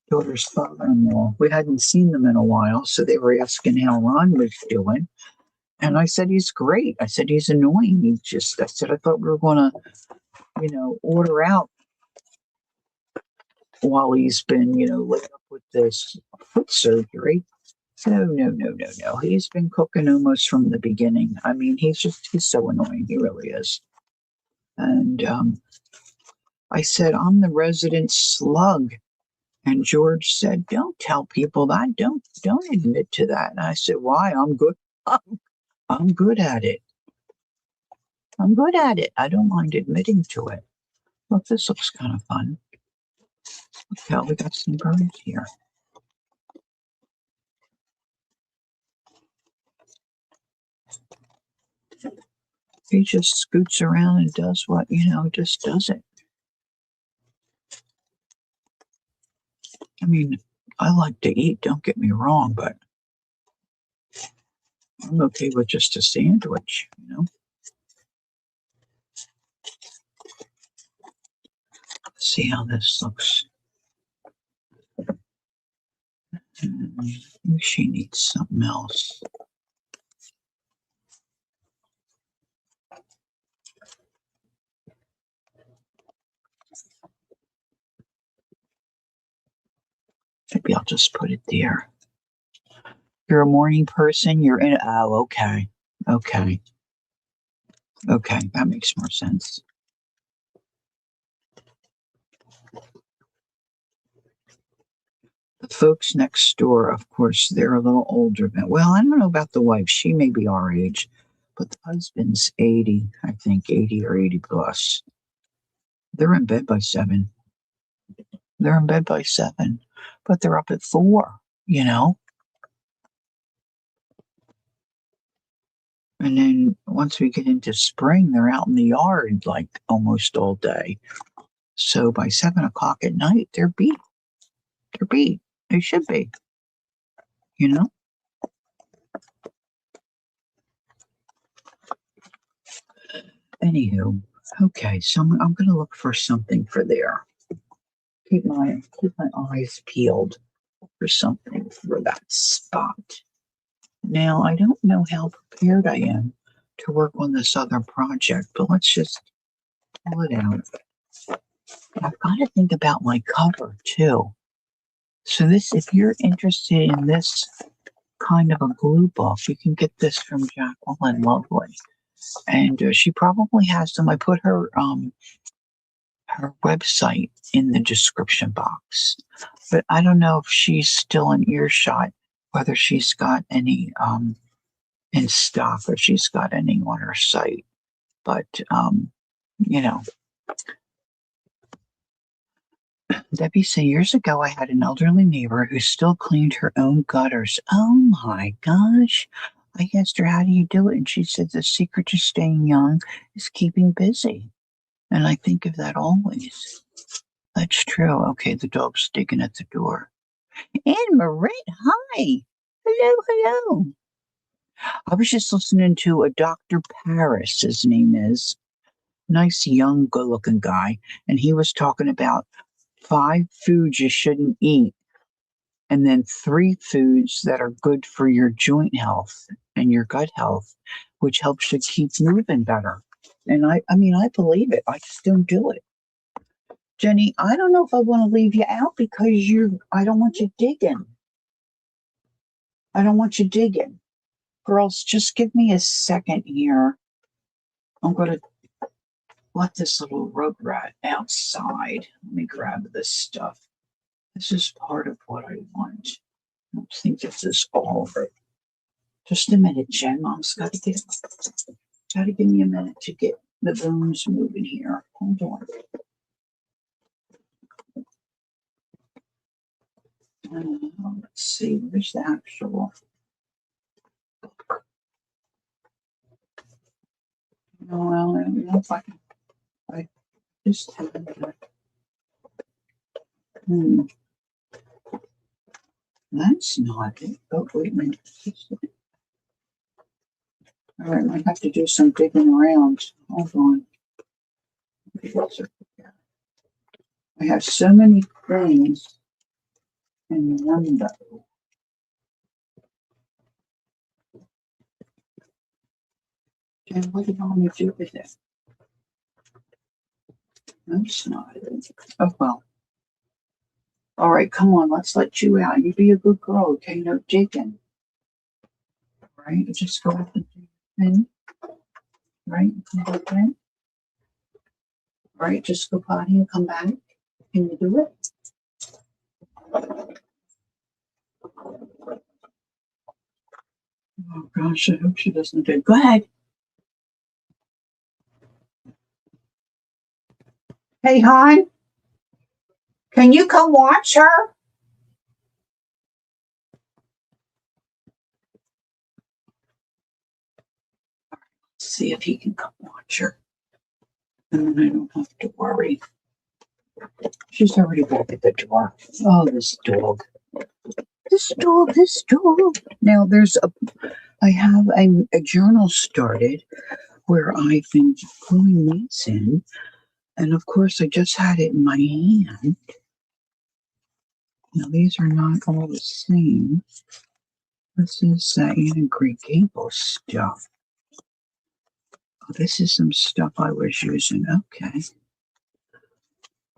daughter's father-in-law, we hadn't seen them in a while, so they were asking how Ron was doing, and I said he's great. I said he's annoying. I said I thought we were going to, order out while he's been, laid up with this foot surgery. No, no, no, no, no. He's been cooking almost from the beginning. I mean, he's so annoying. He really is. And I said, I'm the resident slug. And George said, don't tell people that. Don't admit to that. And I said, why? I'm good. I'm good at it. I'm good at it. I don't mind admitting to it. Look, this looks kind of fun. Look, we got some birds here. He just scoots around and does what, just does it. I mean, I like to eat, don't get me wrong, but I'm okay with just a sandwich, Let's see how this looks. Maybe she needs something else. Maybe I'll just put it there. You're a morning person. You're in. Oh, okay. Okay. Okay. That makes more sense. The folks next door, of course, they're a little older than. Well, I don't know about the wife. She may be our age, but the husband's 80, I think, 80 or 80 plus. They're in bed by 7. They're in bed by 7, but they're up at 4, And then once we get into spring, they're out in the yard like almost all day. So by 7 o'clock at night, they're beat. They're beat. They should be, you know? Anywho, okay, so I'm going to look for something for there. Keep my eyes peeled for something for that spot. Now, I don't know how prepared I am to work on this other project, but let's just pull it out. I've got to think about my cover too. So if you're interested in this kind of a glue book, you can get this from Jacqueline Lovely, and she probably has them. I put her website in the description box, but I don't know if she's still in earshot, whether she's got any in stock or she's got any on her site. But Debbie said, years ago, I had an elderly neighbor who still cleaned her own gutters. Oh my gosh. I asked her, how do you do it? And she said, the secret to staying young is keeping busy. And I think of that always. That's true. Okay, the dog's digging at the door. Anne Marie, hi. Hello, hello. I was just listening to a Dr. Paris, his name is. Nice, young, good looking guy. And he was talking about 5 foods you shouldn't eat, and then 3 foods that are good for your joint health and your gut health, which helps you keep moving better. And I mean, I believe it. I just don't do it. Jenny, I don't know if I want to leave you out because I don't want you digging. I don't want you digging. Girls, just give me a second here. I'm going to let this little road rat outside. Let me grab this stuff. This is part of what I want. I don't think this is all of it. Just a minute, Jen. Mom's got to give me a minute to get the booms moving here. Hold on. Let's see. Where's the actual? Well, I don't know if I can. I just have that. That's not it. Oh, wait a minute. All right, I might have to do some digging around. Hold on. I have so many things in one though. And what do you want me to do with it? That's not it. Oh, well. All right, come on, let's let you out. You be a good girl, okay? No digging. All right, just go up and do your thing. All right, come back in. All right, just go potty and come back. Can you do it? Oh, gosh, I hope she doesn't do it. Go ahead. Hey, hon, can you come watch her? See if he can come watch her. And then I don't have to worry. She's already back at the door. Oh, this dog. This dog. Now I have a journal started where I've been pulling these in. And of course, I just had it in my hand. Now, these are not all the same. This is Anna Grey Gable stuff. Oh, this is some stuff I was using. Okay.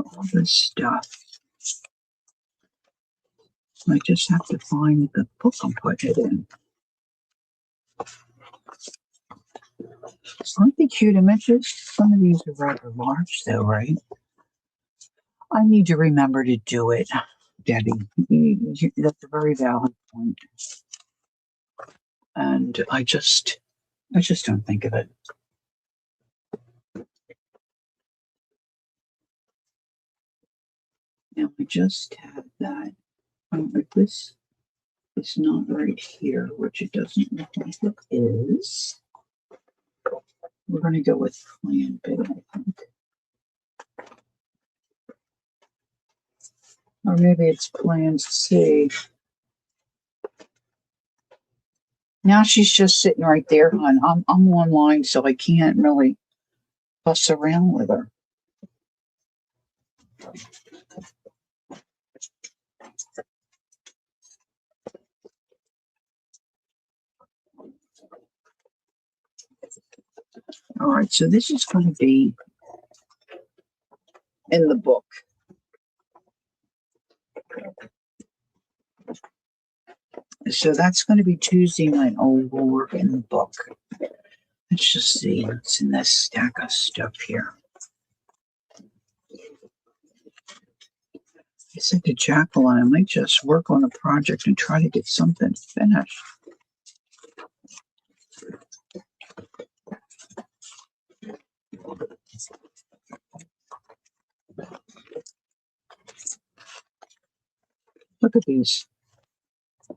All this stuff. I just have to find the book and put it in. Aren't they cute images? Some of these are rather large, though, right? I need to remember to do it, Debbie. That's a very valid point. And I just don't think of it. Now we just have that. If this is not right here, which it doesn't look like it is, we're going to go with Plan B, I think. Or maybe it's Plan C. Now she's just sitting right there, hon. I'm online, so I can't really fuss around with her. All right, so this is going to be in the book. So that's going to be Tuesday night. Oh, we'll work in the book. Let's just see what's in this stack of stuff here. I said to Jacqueline, I might just work on a project and try to get something finished. Look at these.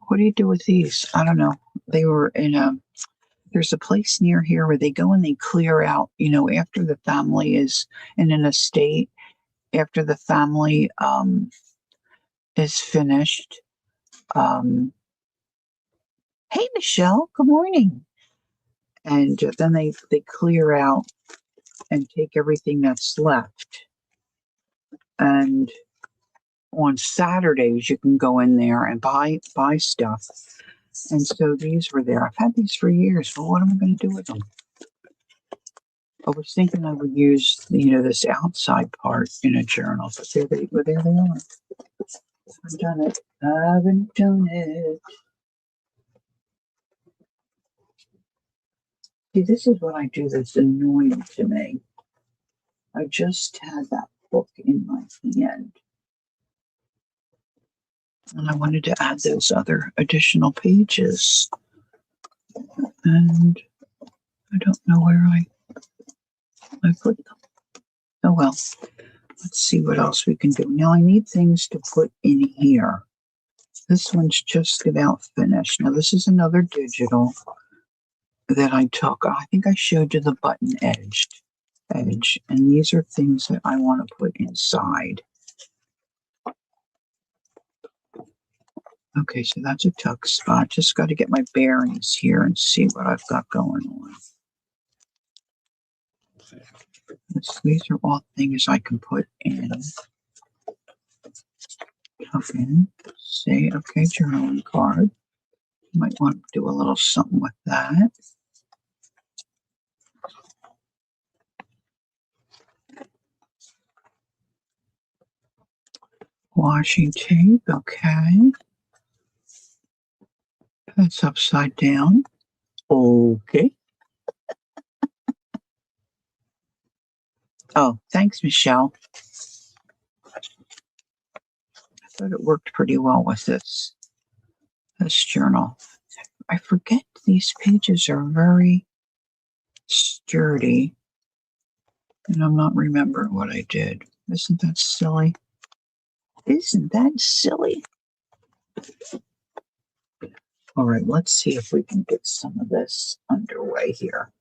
What do you do with these? I don't know. They were there's a place near here where they go and they clear out, after the family is in an estate, after the family is finished. Hey, Michelle, good morning. And then they clear out and take everything that's left. And on Saturdays, you can go in there and buy stuff. And so these were there. I've had these for years. Well, what am I going to do with them? I was thinking I would use, this outside part in a journal, but there they are. I've done it. I haven't done it. See, this is what I do that's annoying to me. I just had that book in my hand. And I wanted to add those other additional pages. And I don't know where I put them. Oh well. Let's see what else we can do. Now I need things to put in here. This one's just about finished. Now this is another digital that I took. I think I showed you the button edge. And these are things that I want to put inside. Okay, so that's a tuck spot. Just got to get my bearings here and see what I've got going on. These are all things I can put in. Okay, say, okay, journaling card. You might want to do a little something with that. Washi tape, okay. That's upside down. Okay. Oh, thanks, Michelle. I thought it worked pretty well with this journal. I forget these pages are very sturdy. And I'm not remembering what I did. Isn't that silly? Isn't that silly? All right, let's see if we can get some of this underway here.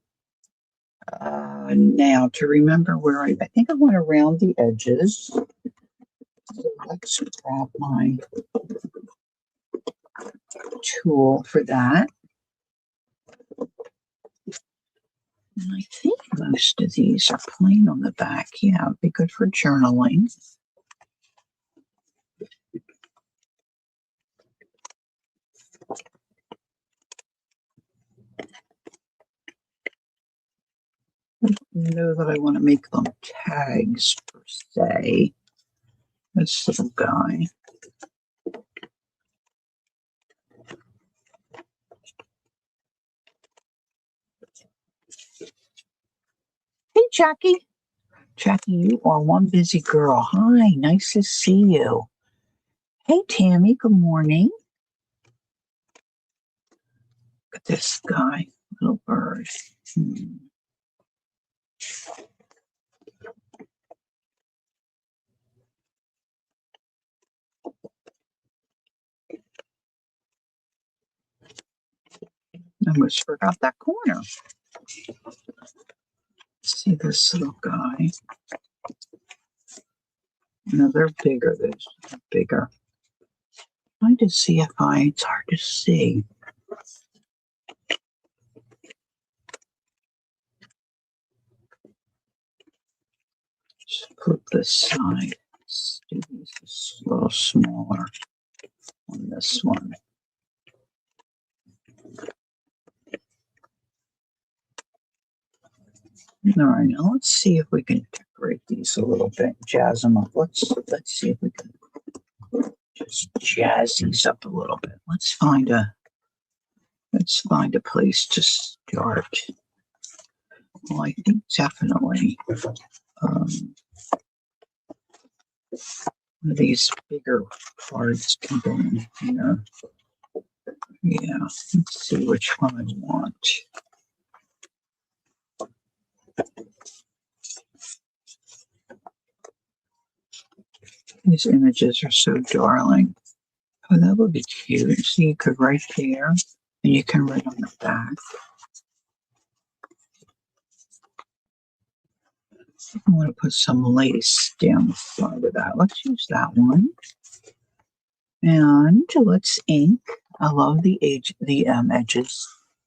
Now, to remember where I think I want to round the edges. So let's grab my tool for that. And I think most of these are plain on the back. Yeah, it'd be good for journaling. I don't know that I want to make them tags per se. This little guy. Hey, Jackie. Jackie, you are one busy girl. Hi, nice to see you. Hey, Tammy, good morning. Look at this guy, little bird. I almost forgot that corner. See this little guy. No, they're bigger. They're bigger. Trying to see if it's hard to see. Just flip this side. Let's do this a little smaller on this one. All right, now let's see if we can decorate these a little bit, jazz them up. Let's see if we can just jazz these up a little bit. Let's find a place to start. Well, I think definitely one of these bigger cards can go in here. Yeah, let's see which one I want. These images are so darling. Oh, that would be cute. So you could write there, and you can write on the back. I want to put some lace down the side of that. Let's use that one. And let's ink. I love the edges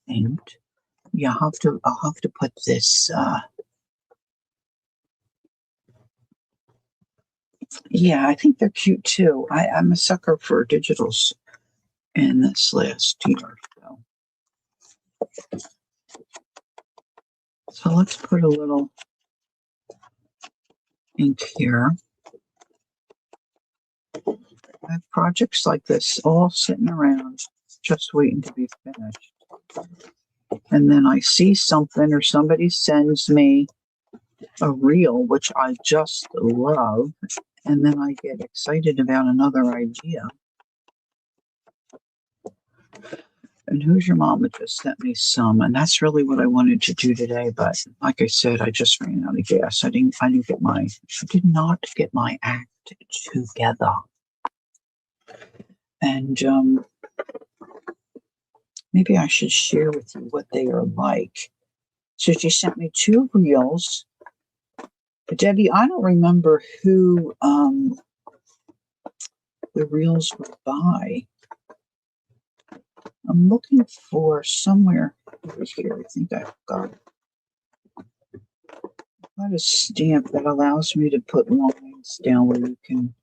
inked. Yeah, I'll have to put this. Yeah, I think they're cute too. I'm a sucker for digitals in this list here. So let's put a little ink here. I have projects like this all sitting around, just waiting to be finished. And then I see something or somebody sends me a reel, which I just love. And then I get excited about another idea. And Who's Your Mama just sent me some, and that's really what I wanted to do today. But like I said, I just ran out of gas. I did not get my act together. And maybe I should share with you what they are like. So she sent me 2 reels. Debbie, I don't remember who the reels were by. I'm looking for somewhere over here. I think I've got a stamp that allows me to put lines down where you can,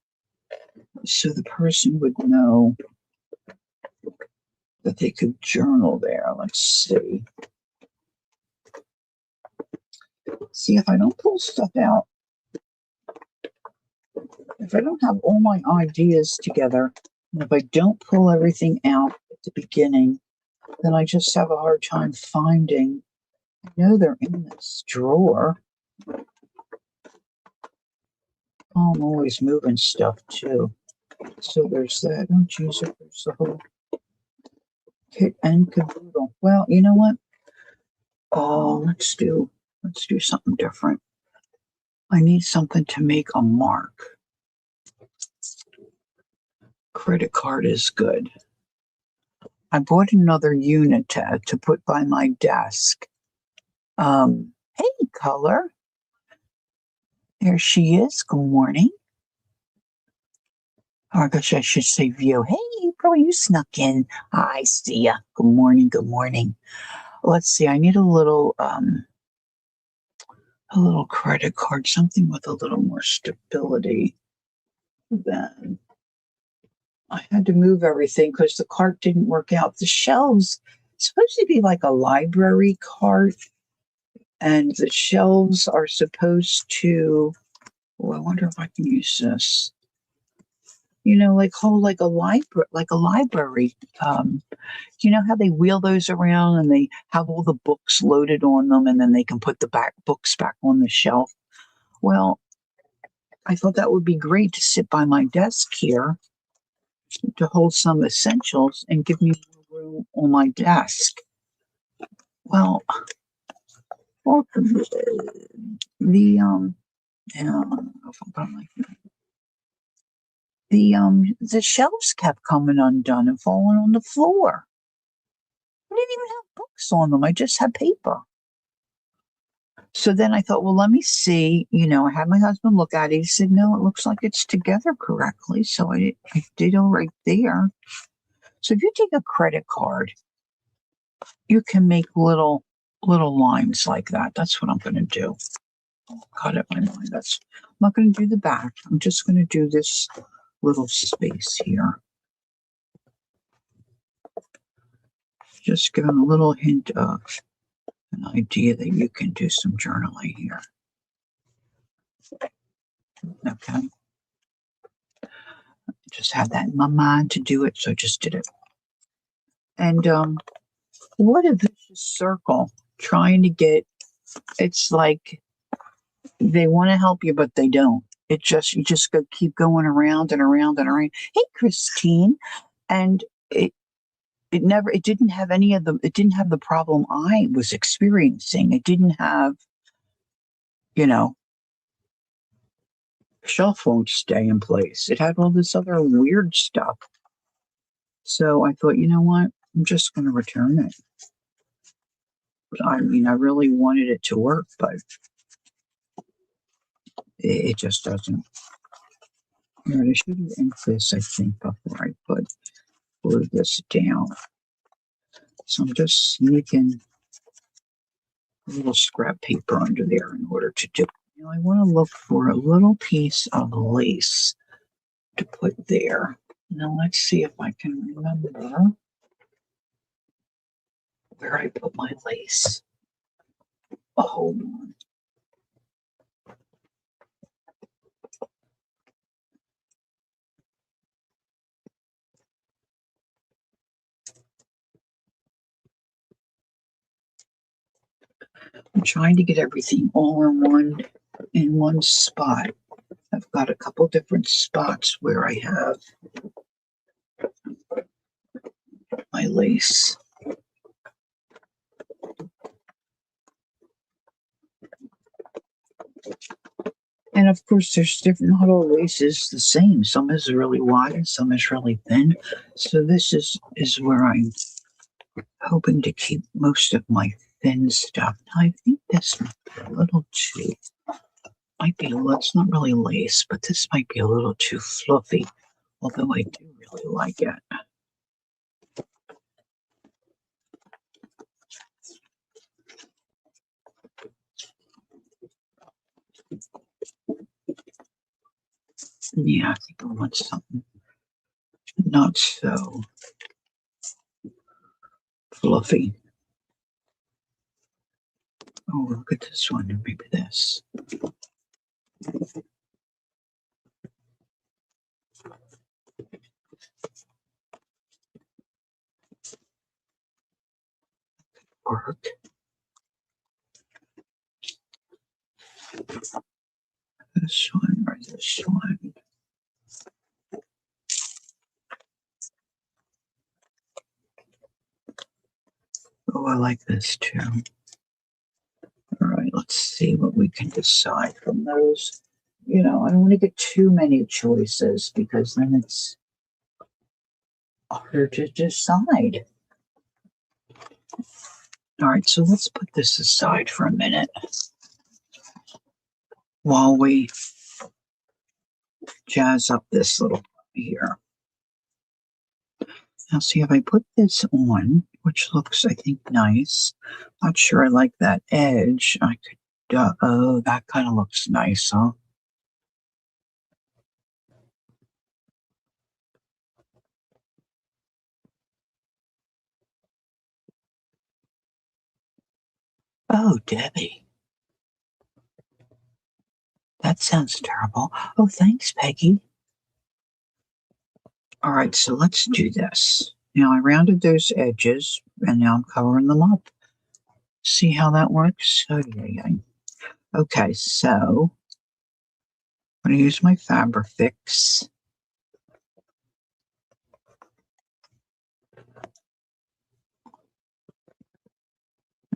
so the person would know that they could journal there. Let's see. See, if I don't pull stuff out, if I don't have all my ideas together, and if I don't pull everything out at the beginning, then I just have a hard time finding. I know they're in this drawer. Oh, I'm always moving stuff too. So there's that. Oh, geez, there's the whole kit and caboodle. Well, you know what? Oh, let's do something different. I need something to make a mark. Credit card is good. I bought another unit to put by my desk. Hey, Color. There she is. Good morning. Or I guess I should say view. Hey, April, you snuck in. I see ya. Good morning. Good morning. Let's see. I need a little credit card, something with a little more stability. Then I had to move everything because the cart didn't work out. The shelves, it's supposed to be like a library cart, and the shelves are supposed to. Oh, I wonder if I can use this. You know, like a library. You know how they wheel those around and they have all the books loaded on them, and then they can put the books back on the shelf. Well, I thought that would be great to sit by my desk here to hold some essentials and give me more room on my desk. Well, the shelves kept coming undone and falling on the floor. I didn't even have books on them. I just had paper. So then I thought, well, let me see. I had my husband look at it. He said, no, it looks like it's together correctly. So I did all right there. So if you take a credit card, you can make little lines like that. That's what I'm going to do. Cut it my mind. I'm not going to do the back. I'm just going to do this little space here. Just giving a little hint of an idea that you can do some journaling here. Okay. Just had that in my mind to do it, so I just did it. And what a vicious circle trying to get. It's like they want to help you, but they don't. You just keep going around and around and around. Hey, Christine, and it didn't have the problem I was experiencing. It didn't have, shelf won't stay in place. It had all this other weird stuff. So I thought, you know what? I'm just going to return it. I mean, I really wanted it to work, but It just doesn't. All right, I should have inked this, I think, before I glue this down. So I'm just sneaking a little scrap paper under there in order to do it. Now I want to look for a little piece of lace to put there. Now let's see if I can remember where I put my lace. Oh, hold on. I'm trying to get everything all in one spot. I've got a couple different spots where I have my lace. And of course, there's different, not all laces the same. Some is really wide and some is really thin. So this is where I'm hoping to keep most of my thin stuff. Now, I think this might be a little too, it's not really lace, but this might be a little too fluffy, although I do really like it. Yeah, I think I want something not so fluffy. Oh, look at this one, or maybe this. Work. This one or this one. Oh, I like this too. All right, let's see what we can decide from those. You know, I don't want to get too many choices because then it's harder to decide. All right, so let's put this aside for a minute while we jazz up this little here. Now, see if I put this on, which looks, I think, nice. Not sure I like that edge. I could, oh, that kind of looks nice, huh? Oh, Debbie. That sounds terrible. Oh, thanks, Peggy. All right, so let's do this. Now, I rounded those edges, and now I'm covering them up. See how that works? Oh, yeah. Okay, so I'm going to use my Fabrifix.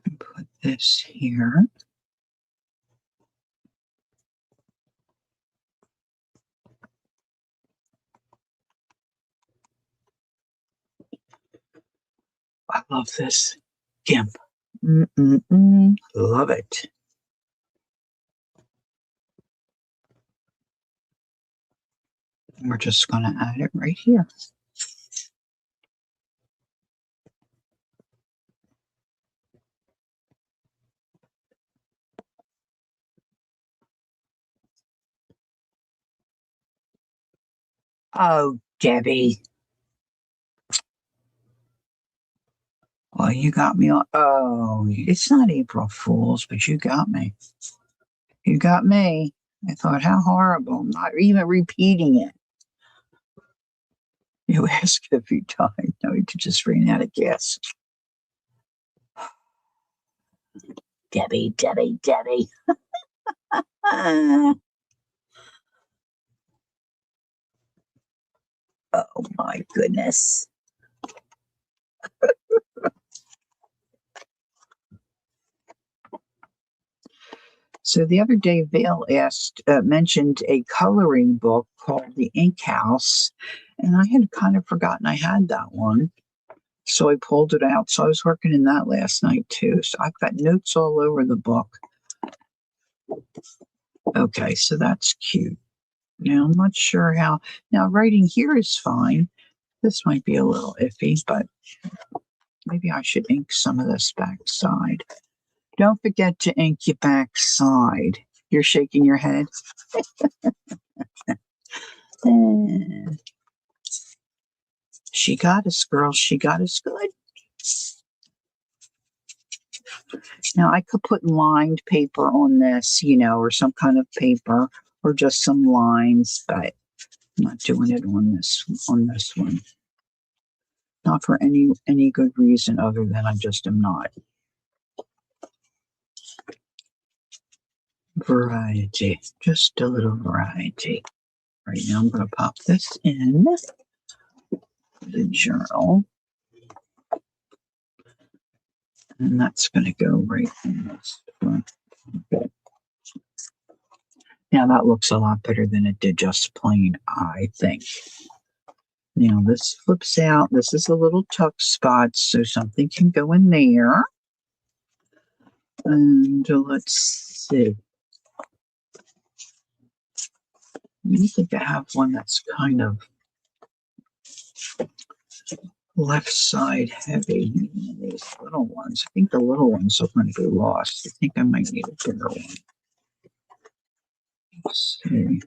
And put this here. I love this GIMP. Love it. And we're just going to add it right here. Oh, Debbie. Well, you got me on. Oh, it's not April Fool's, but you got me. You got me. I thought, how horrible. Not even repeating it. You asked a few times. No, you just ran out of gas. Debbie, Debbie, Debbie. Oh, my goodness. So the other day, Vale mentioned a coloring book called The Ink House, and I had kind of forgotten I had that one. So I pulled it out. So I was working in that last night too. So I've got notes all over the book. Okay, so that's cute. Now, I'm not sure how. Now, writing here is fine. This might be a little iffy, but maybe I should ink some of this backside. Don't forget to ink your backside. You're shaking your head. Eh, she got us, girl. She got us good. Now, I could put lined paper on this, or some kind of paper, or just some lines, but I'm not doing it on this one. Not for any good reason other than I just am not. Variety, just a little variety. Right now, I'm going to pop this in the journal, and that's going to go right in this one. Okay. Now that looks a lot better than it did just plain, I think. Now this flips out. This is a little tuck spot, so something can go in there. And let's see. I think I have one that's kind of left side heavy. These little ones. I think the little ones are going to be lost. I think I might need a bigger one. Let's see.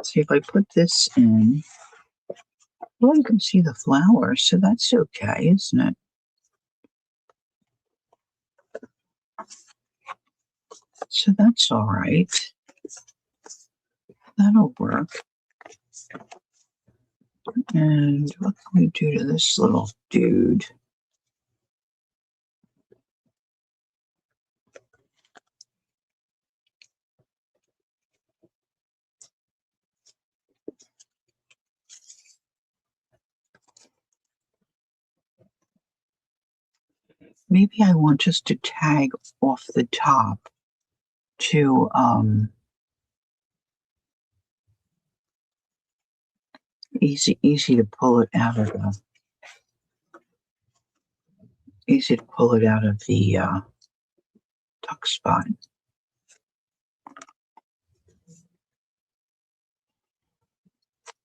See if I put this in. Well, you can see the flowers, so that's okay, isn't it? So that's all right. That'll work. And what can we do to this little dude? Maybe I want just to tag off the top to easy to pull it out of the tuck spot.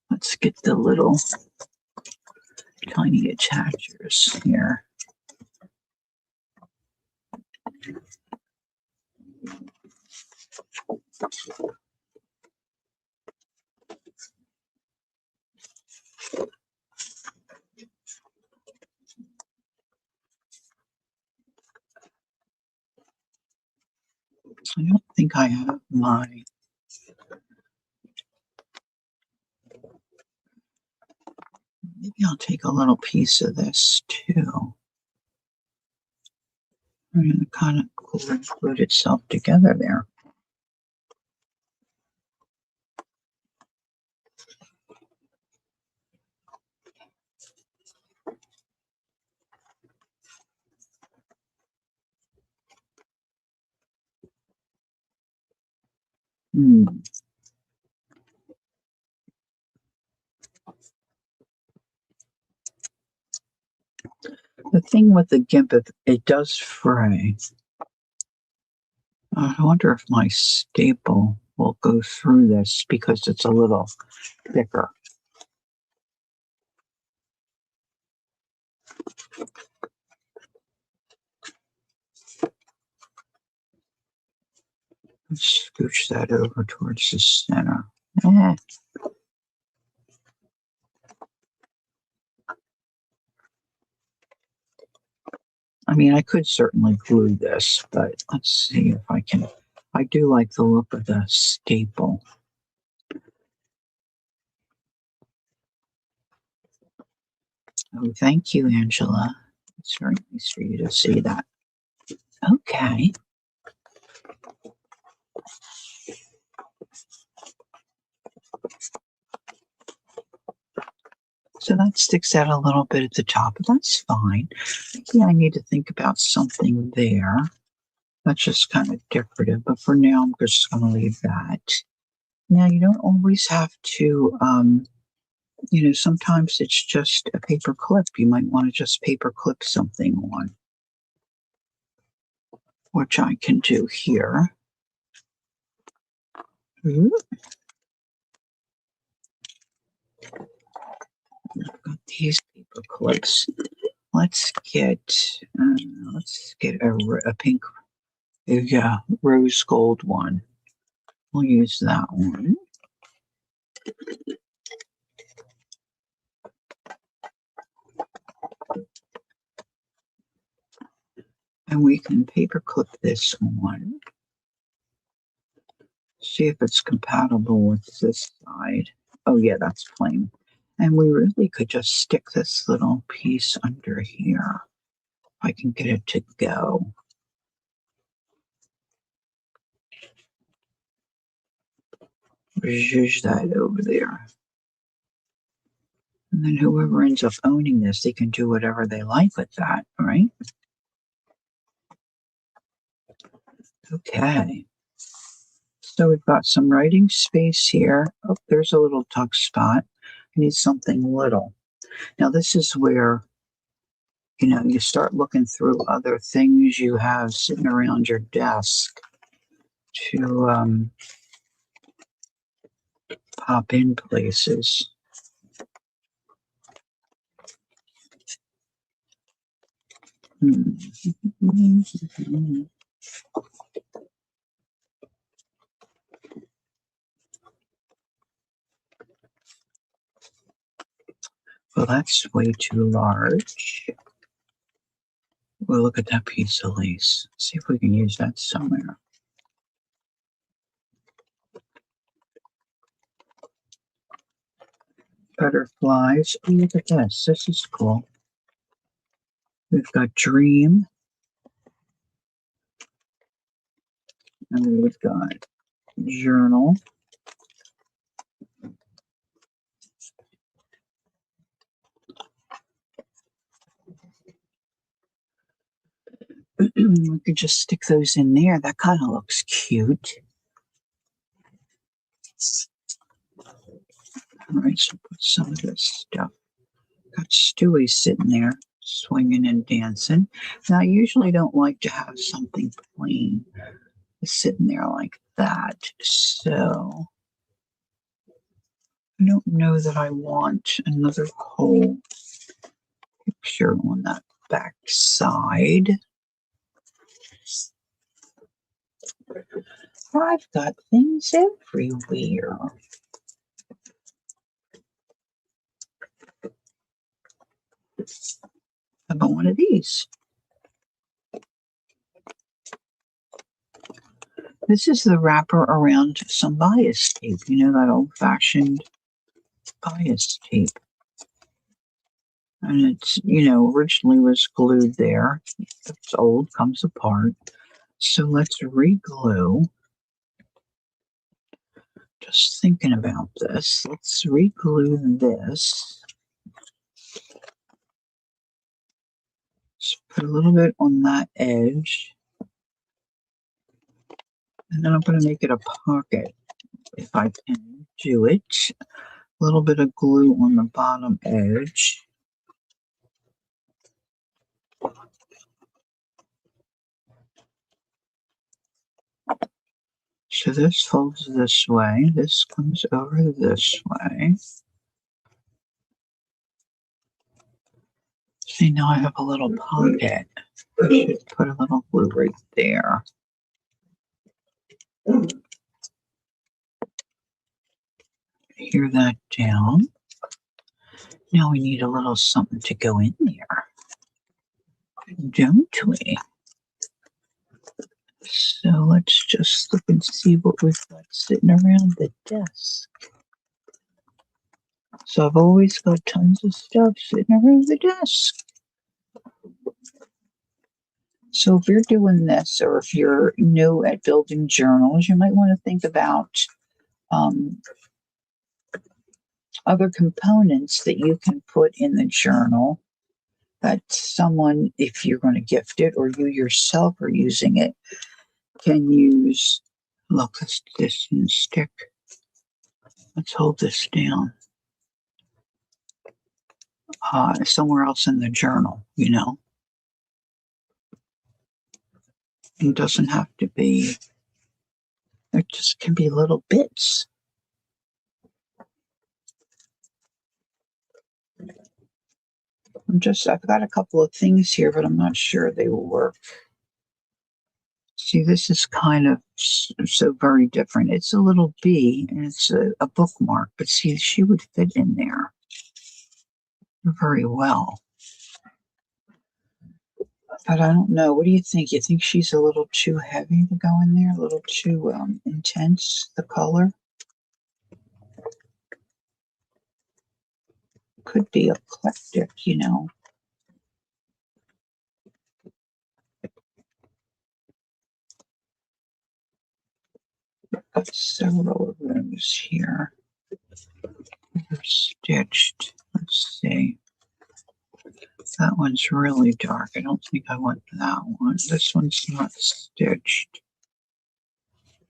Let's get the little tiny attachers here. I don't think I have my maybe I'll take a little piece of this too. I'm going to kind of glue itself together there. The thing with the GIMP, it does fray. I wonder if my staple will go through this because it's a little thicker. Let's scooch that over towards the center. I mean, I could certainly glue this, but let's see if I can. I do like the look of the staple. Oh, thank you, Angela. It's very nice for you to see that. Okay. So that sticks out a little bit at the top, but that's fine. Maybe I need to think about something there. That's just kind of decorative, but for now, I'm just going to leave that. Now, you don't always have to, sometimes it's just a paper clip. You might want to just paper clip something on. which I can do here. I've got these paper clips. Let's get a pink, yeah, rose gold one. We'll use that one. And we can paper clip this one. See if it's compatible with this side. Oh yeah, that's plain. And we really could just stick this little piece under here. If I can get it to go. Zhuzh that over there. And then whoever ends up owning this, they can do whatever they like with that, right? Okay. So we've got some writing space here. Oh, there's a little tuck spot. I need something little. Now this is where, you start looking through other things you have sitting around your desk to pop in places. Well, that's way too large. We'll look at that piece of lace. See if we can use that somewhere. Butterflies. Oh, look at this. This is cool. We've got dream. And we've got journal. We could just stick those in there. That kind of looks cute. All right, so put some of this stuff. Got Stewie sitting there, swinging and dancing. Now, I usually don't like to have something plain sitting there like that. So, I don't know that I want another whole picture on that back side. I've got things everywhere. How about one of these? This is the wrapper around some bias tape. You know, that old-fashioned bias tape. And it's, originally was glued there. It's old, comes apart. So let's re-glue. Just thinking about this. Let's re-glue this. Just put a little bit on that edge. And then I'm going to make it a pocket if I can do it. A little bit of glue on the bottom edge. So this folds this way. This comes over this way. See, now I have a little pocket. I should put a little glue right there. Hear that down. Now we need a little something to go in there, don't we? So let's just look and see what we've got sitting around the desk. So I've always got tons of stuff sitting around the desk. So if you're doing this, or if you're new at building journals, you might want to think about other components that you can put in the journal that someone, if you're going to gift it or you yourself are using it, can use. Look, this didn't stick. Let's hold this down. Somewhere else in the journal, It doesn't have to be, it just can be little bits. I've got a couple of things here, but I'm not sure they will work. See, this is kind of so very different. It's a little bee and it's a bookmark, but see, she would fit in there very well. But I don't know. What do you think? You think she's a little too heavy to go in there? A little too intense, the color? Could be eclectic, you know. Got several of those here. They're stitched. Let's see. That one's really dark. I don't think I want that one. This one's not stitched.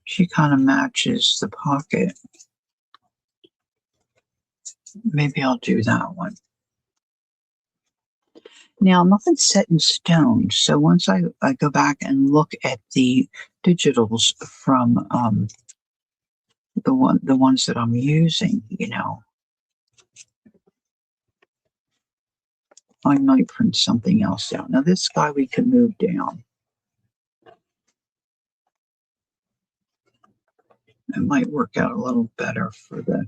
She kind of matches the pocket. Maybe I'll do that one. Now, nothing's set in stone. So once I go back and look at the digitals from the ones that I'm using, you know, I might print something else out. Now, this guy we can move down. It might work out a little better for the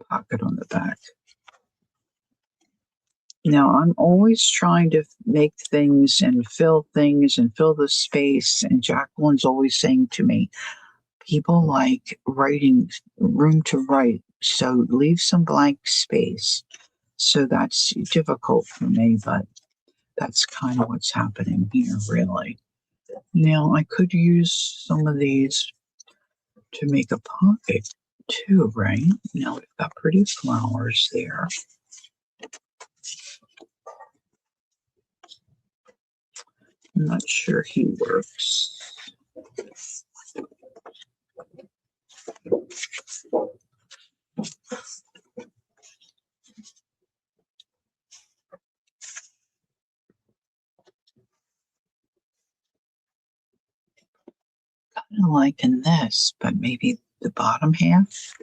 pocket on the back. Now, I'm always trying to make things and fill the space. And Jacqueline's always saying to me, people like writing, room to write. So leave some blank space. So that's difficult for me, but that's kind of what's happening here, really. Now, I could use some of these to make a pocket too, right? Now, we've got pretty flowers there. I'm not sure he works. Kind of liking this, but maybe the bottom half.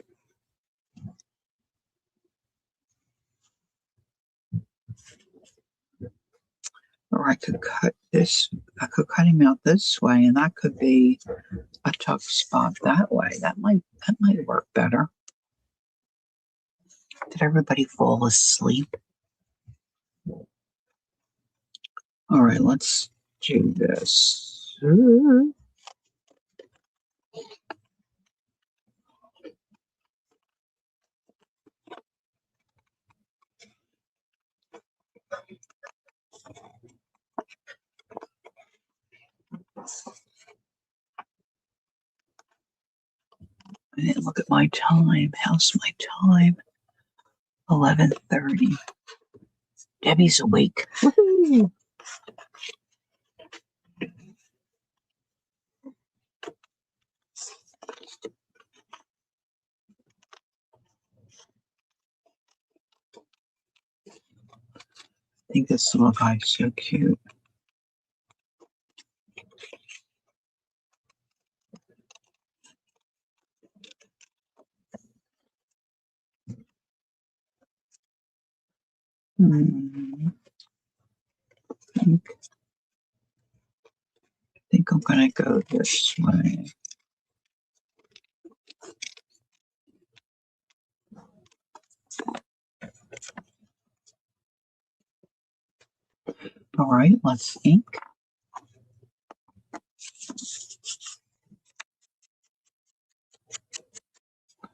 Or I could cut this, I could cut him out this way, and that could be a tuck spot that way. That might work better. Did everybody fall asleep? All right, let's do this. I didn't look at my time. How's my time? 11:30. Debbie's awake. Woo-hoo. I think this little guy's so cute. I think I'm gonna go this way. All right, let's ink.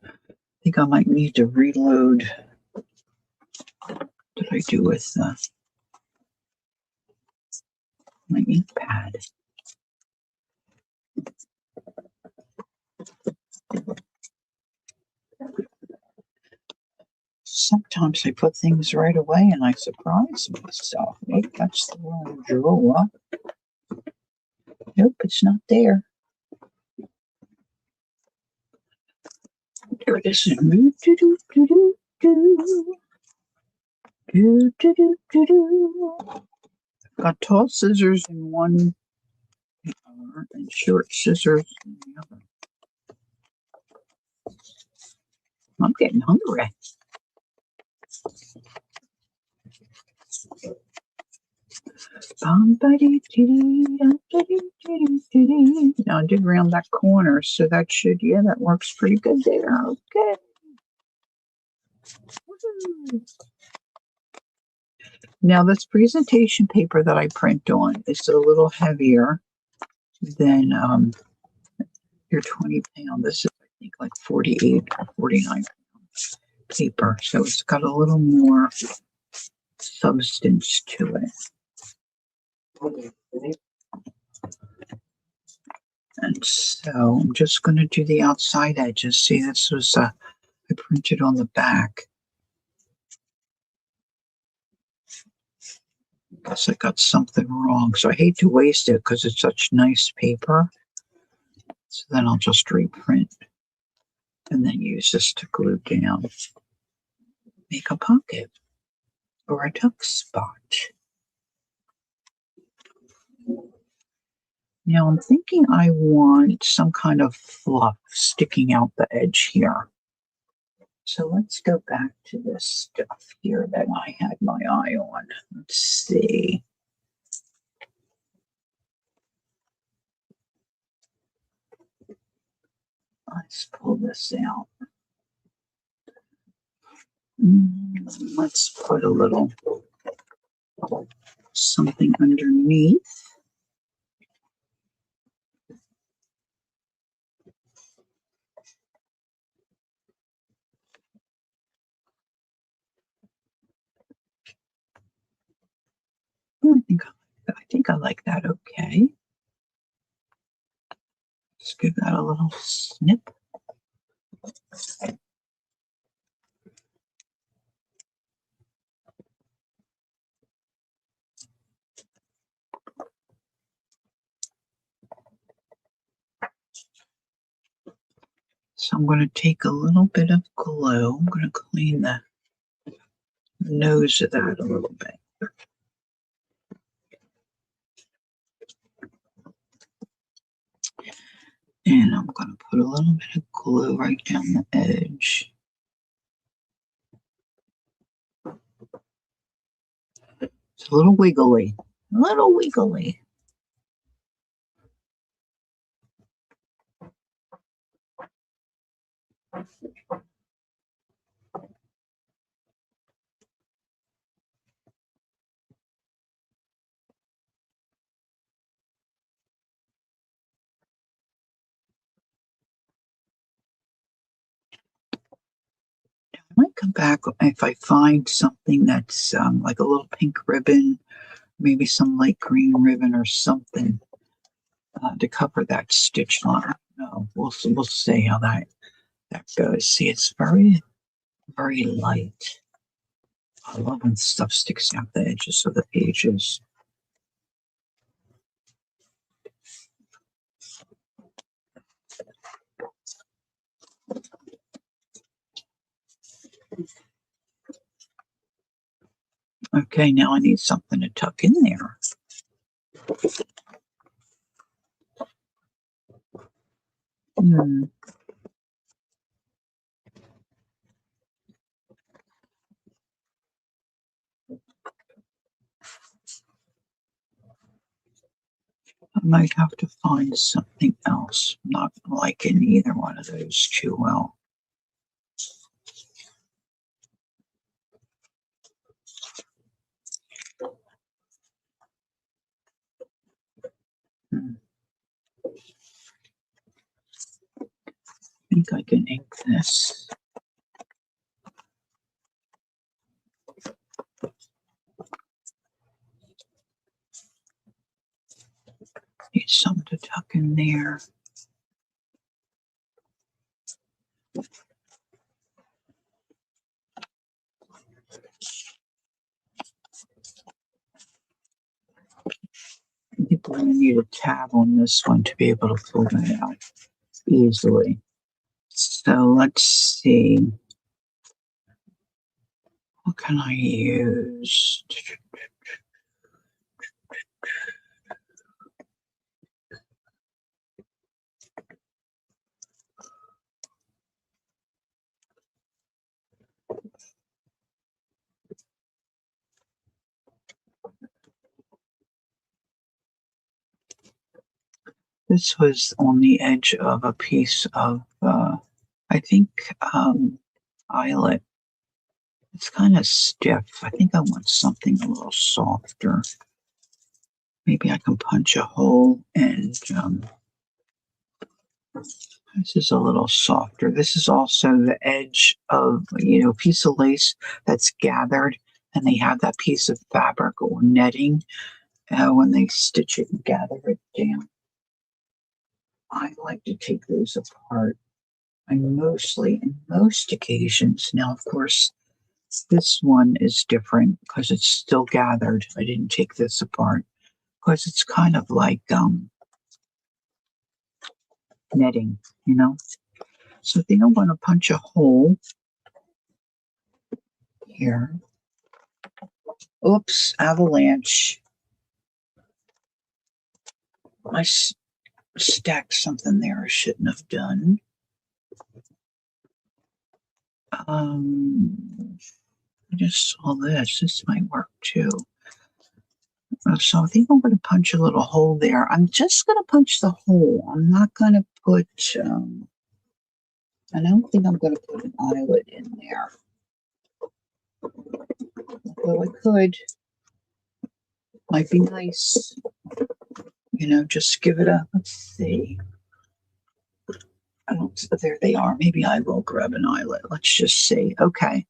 I think I might need to reload. What did I do with my ink pad? Sometimes I put things right away and I surprise myself. Maybe that's the wrong drawer. Nope, it's not there. There it is. got tall scissors in one and short scissors in the other. I'm getting hungry. Now I did round that corner, so that should, yeah, that works pretty good there. Okay. Now this presentation paper that I print on is a little heavier than your 20-pound. This is, I think, like 48 or 49 paper, so it's got a little more substance to it. And so I'm just going to do the outside edges. See, this was I printed on the back. Guess I got something wrong, so I hate to waste it because it's such nice paper. So then I'll just reprint and then use this to glue down. Make a pocket or a tuck spot. Now I'm thinking I want some kind of fluff sticking out the edge here. So let's go back to this stuff here that I had my eye on. Let's see. Let's pull this out. Let's put a little something underneath. I think I like that. Okay. Let's give that a little snip. So I'm going to take a little bit of glue. I'm going to clean the nose of that a little bit. And I'm going to put a little bit of glue right down the edge. It's a little wiggly. A little wiggly. I might come back if I find something that's like a little pink ribbon, maybe some light green ribbon or something to cover that stitch line. No, we'll see how that goes. See, it's very, very light. I love when stuff sticks out the edges of the pages. Okay, now I need something to tuck in there. I might have to find something else. I'm not liking either one of those too well. I think I can ink this. Need something to tuck in there. I think we're going to need a tab on this one to be able to pull that out easily. So let's see. What can I use? This was on the edge of a piece of, I think, eyelet. It's kind of stiff. I think I want something a little softer. Maybe I can punch a hole and this is a little softer. This is also the edge of, a piece of lace that's gathered, and they have that piece of fabric or netting when they stitch it and gather it down. I like to take those apart. In most occasions, now of course, this one is different because it's still gathered. I didn't take this apart because it's kind of like netting, So I think I'm going to punch a hole here. Oops, avalanche. I stacked something there I shouldn't have done. I just saw this. This might work too. So I think I'm going to punch a little hole there. I'm just going to punch the hole. I'm not going to put, I don't think I'm going to put an eyelet in there. Although I could. Might be nice. Just give it a, let's see. There they are. Maybe I will grab an eyelet. Let's just see. Okay.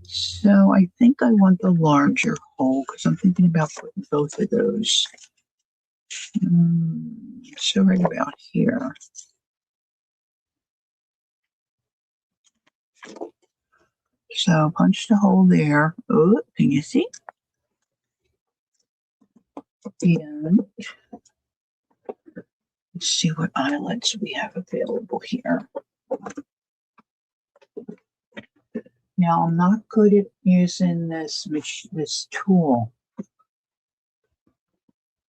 So I think I want the larger hole because I'm thinking about putting both of those. So right about here. So punch the hole there. Oh, can you see? And let's see what eyelets we have available here. Now I'm not good at using this tool.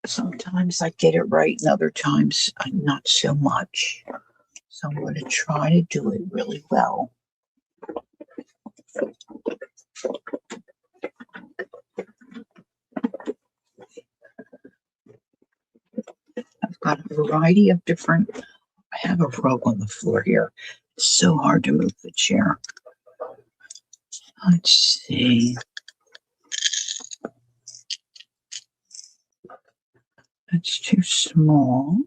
Sometimes I get it right, and other times not so much. So I'm going to try to do it really well. I've got a variety of different. I have a rug on the floor here. It's so hard to move the chair. Let's see. That's too small.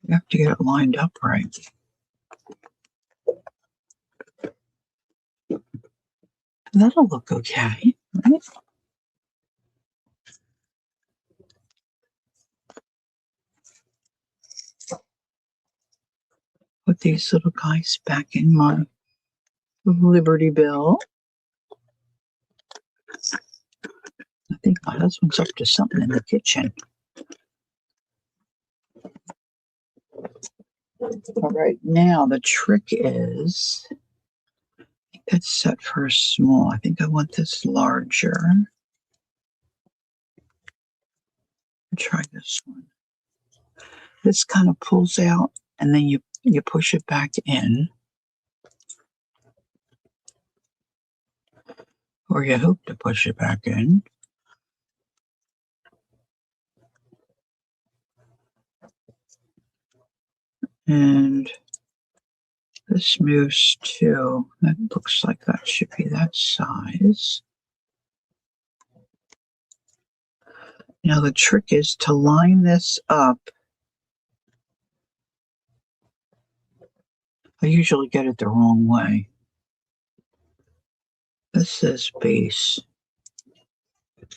You have to get it lined up right. That'll look okay, right? Put these little guys back in my Liberty Bell. I think my husband's up to something in the kitchen. All right, now the trick is, I think that's set for a small. I think I want this larger. I'll try this one. This kind of pulls out, and then you push it back in. Or you hope to push it back in. And this moves too. That looks like that should be that size. Now the trick is to line this up. I usually get it the wrong way. This is base. I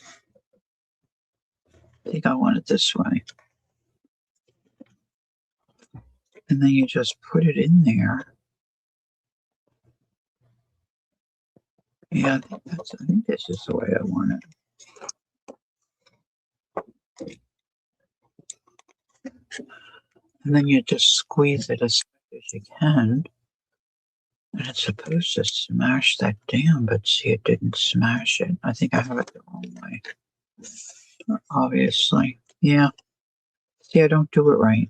think I want it this way. And then you just put it in there. Yeah, I think this is the way I want it. And then you just squeeze it as tight as you can. And it's supposed to smash that down, but see, it didn't smash it. I think I have it the wrong way. Obviously. Yeah. See, I don't do it right.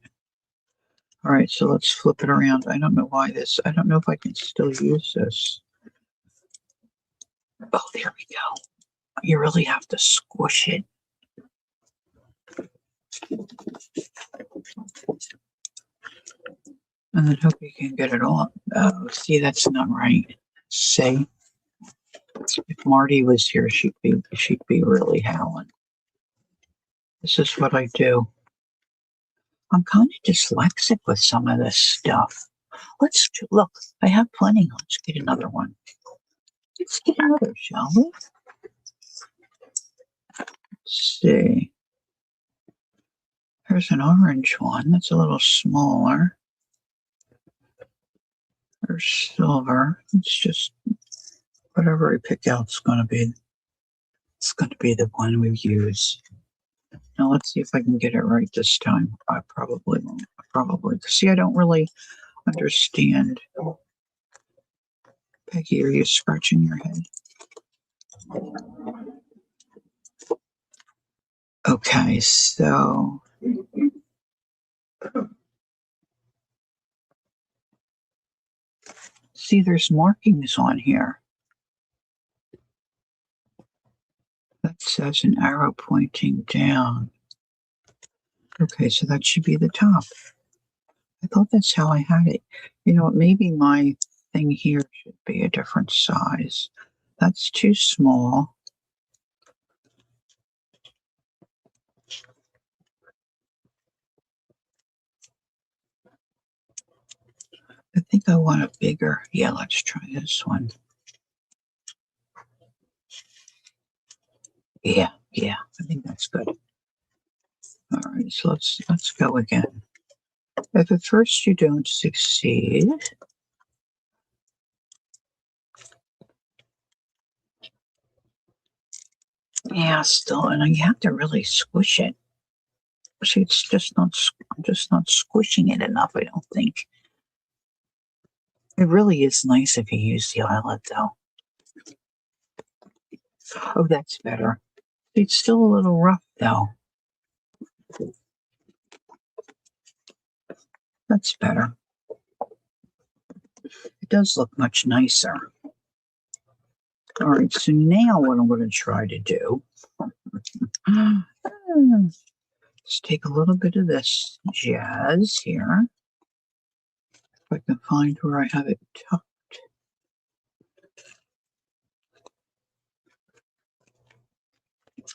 All right, so let's flip it around. I don't know why this, I don't know if I can still use this. Oh, there we go. You really have to squish it. And then hope you can get it all. Oh, see, that's not right. See, if Marty was here, she'd be really howling. This is what I do. I'm kind of dyslexic with some of this stuff. Let's look. I have plenty. Let's get another one. Let's get another, shall we? Let's see. There's an orange one. That's a little smaller. There's silver. It's just whatever I pick out is going to be. It's going to be the one we use. Now let's see if I can get it right this time. I probably won't. See, I don't really understand. Peggy, are you scratching your head? Okay, so see, there's markings on here. That says an arrow pointing down. Okay, so that should be the top. I thought that's how I had it. You know, maybe my thing here should be a different size. That's too small. I think I want a bigger. Yeah, let's try this one. Yeah, I think that's good. All right, so let's go again. If at first you don't succeed, yeah, still, and you have to really squish it. See, it's just not. I'm just not squishing it enough. I don't think. It really is nice if you use the eyelet, though. Oh, that's better. It's still a little rough, though. That's better. It does look much nicer. All right, so now what I'm going to try to do is take a little bit of this jazz here. If I can find where I have it tucked.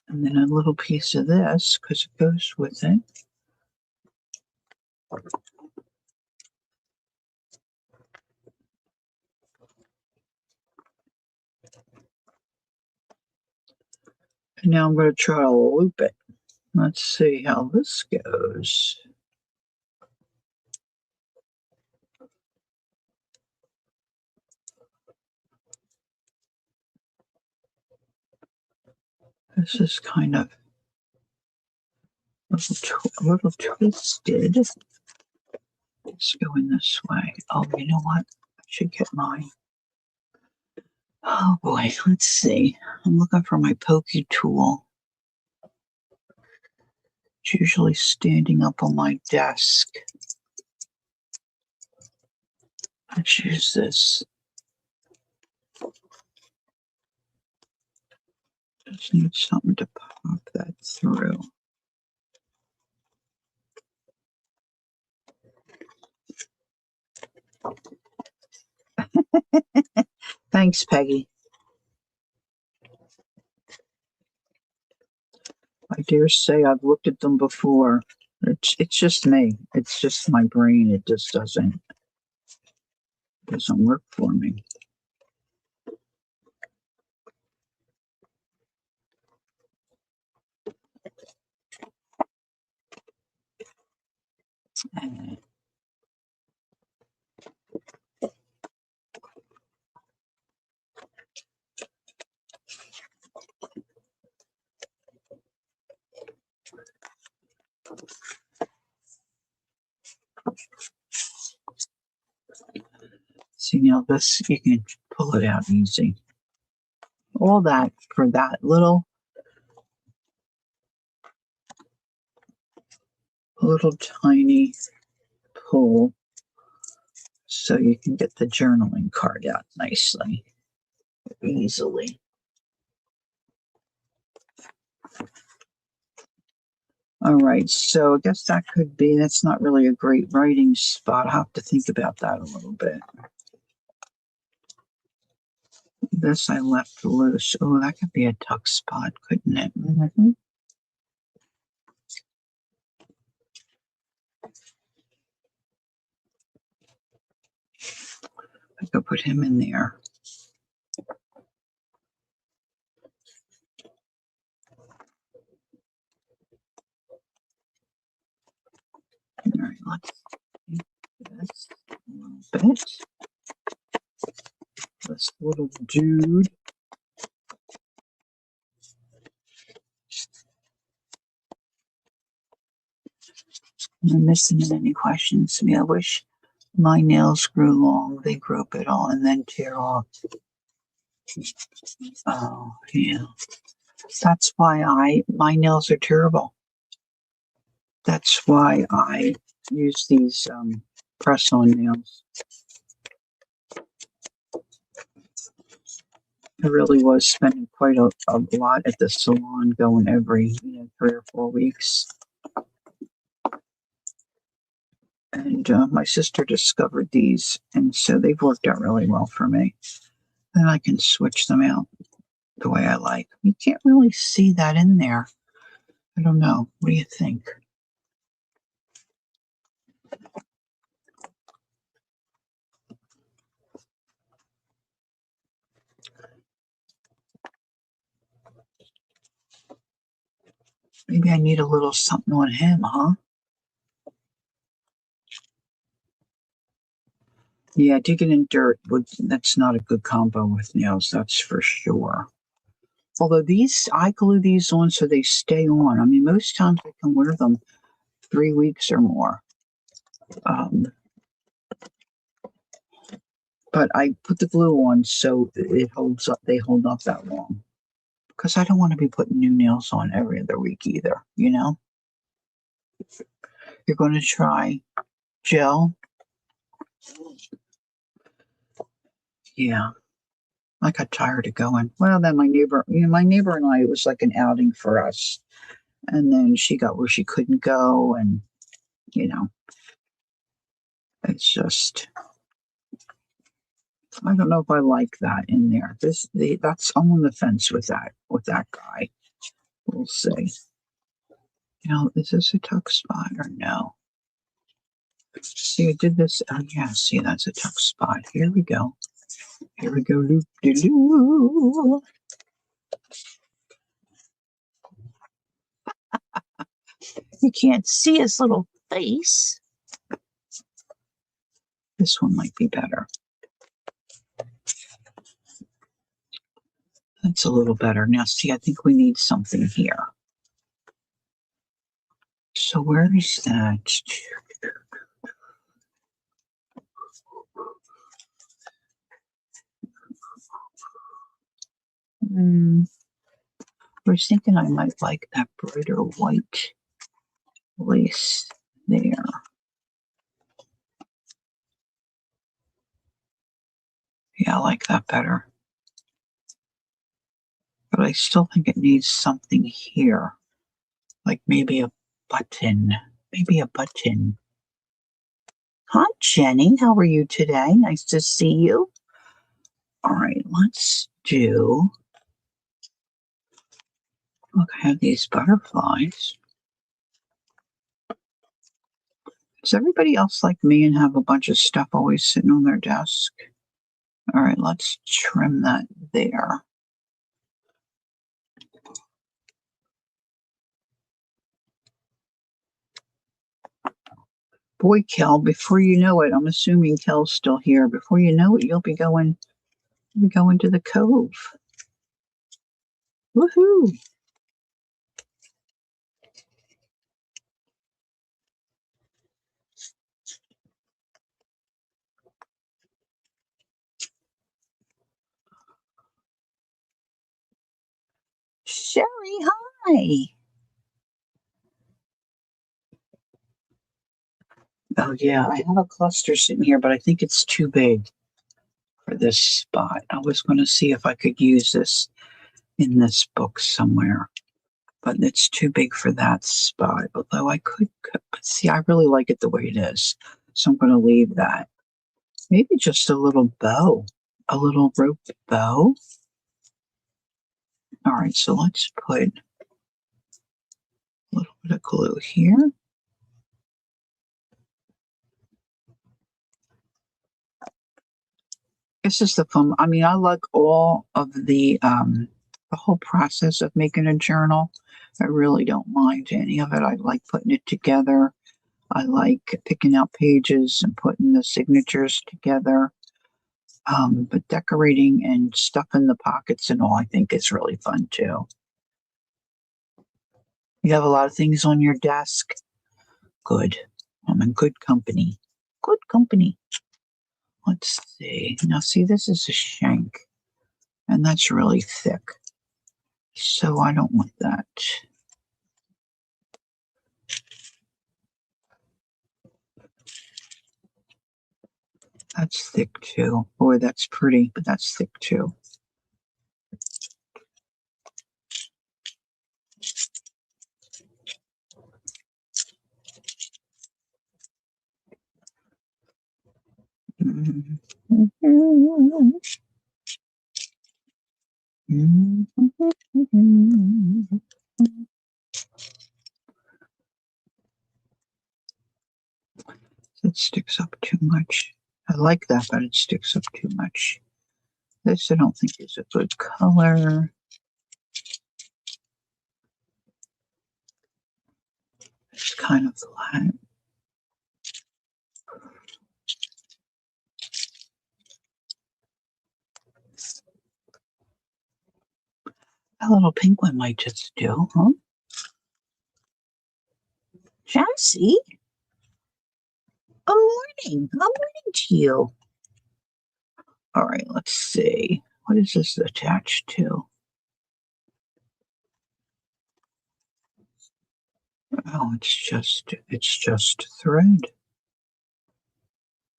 And then a little piece of this, because it goes with it. And now I'm going to try to loop it. Let's see how this goes. This is kind of a little twisted. Let's go in this way. Oh, you know what? I should get mine. Oh boy, let's see. I'm looking for my pokey tool. It's usually standing up on my desk. Let's use this. Just need something to pop that through. Thanks, Peggy. I dare say I've looked at them before. It's just me. It's just my brain. It just doesn't work for me. See, now this, you can pull it out easy. All that for that little tiny pull, so you can get the journaling card out nicely, easily. All right, so I guess that could be, that's not really a great writing spot. I'll have to think about that a little bit. This I left loose. Oh, that could be a tuck spot, couldn't it? Mm-hmm. I could put him in there. All right, let's do this a little bit. This little dude. I'm missing any questions to me. I wish my nails grew long. They grew up at all and then tear off. Oh, yeah. That's why my nails are terrible. That's why I use these press-on nails. I really was spending quite a lot at the salon, going every 3 or 4 weeks. And my sister discovered these, and so they've worked out really well for me. And I can switch them out the way I like. You can't really see that in there. I don't know. What do you think? Maybe I need a little something on him, huh? Yeah, digging in dirt, that's not a good combo with nails, that's for sure. Although these, I glue these on so they stay on. I mean, most times I can wear them 3 weeks or more. But I put the glue on so it holds up, they hold up that long. Because I don't want to be putting new nails on every other week either, you know? You're going to try gel? Yeah. I got tired of going. Well, then my neighbor and I, it was like an outing for us. And then she got where she couldn't go, and it's just, I don't know if I like that in there. That's, I'm on the fence with that guy. We'll see. Is this a tuck spot or no? See, I did this. Oh, yeah, see, that's a tuck spot. Here we go. Here we go. Loop de loo. You can't see his little face. This one might be better. That's a little better. Now, see, I think we need something here. So where is that? I was thinking I might like that brighter white lace there. Yeah, I like that better. But I still think it needs something here. Like maybe a button. Maybe a button. Hi, Jenny. How are you today? Nice to see you. All right, let's do. Look, I have these butterflies. Does everybody else like me and have a bunch of stuff always sitting on their desk? All right, let's trim that there. Boy, Kel, before you know it, I'm assuming Kel's still here. Before you know it, you'll be going to the cove. Woohoo! Hi. Oh, yeah, I have a cluster sitting here, but I think it's too big for this spot. I was going to see if I could use this in this book somewhere, but it's too big for that spot. Although I could, but see, I really like it the way it is. So I'm going to leave that. Maybe just a little bow, a little rope bow. All right, so let's put a little bit of glue here. This is the fun. I mean, I like all of the whole process of making a journal. I really don't mind any of it. I like putting it together. I like picking out pages and putting the signatures together. But decorating and stuffing the pockets and all, I think is really fun too. You have a lot of things on your desk. Good. I'm in good company. Good company. Let's see. Now, see, this is a shank, and that's really thick. So I don't want that. That's thick too. Boy, that's pretty, but that's thick too. It sticks up too much. I like that, but it sticks up too much. This I don't think is a good color. It's kind of flat. A little pink one might just do, huh? Jessie, good morning. Good morning to you. All right, let's see. What is this attached to? Oh, it's just thread.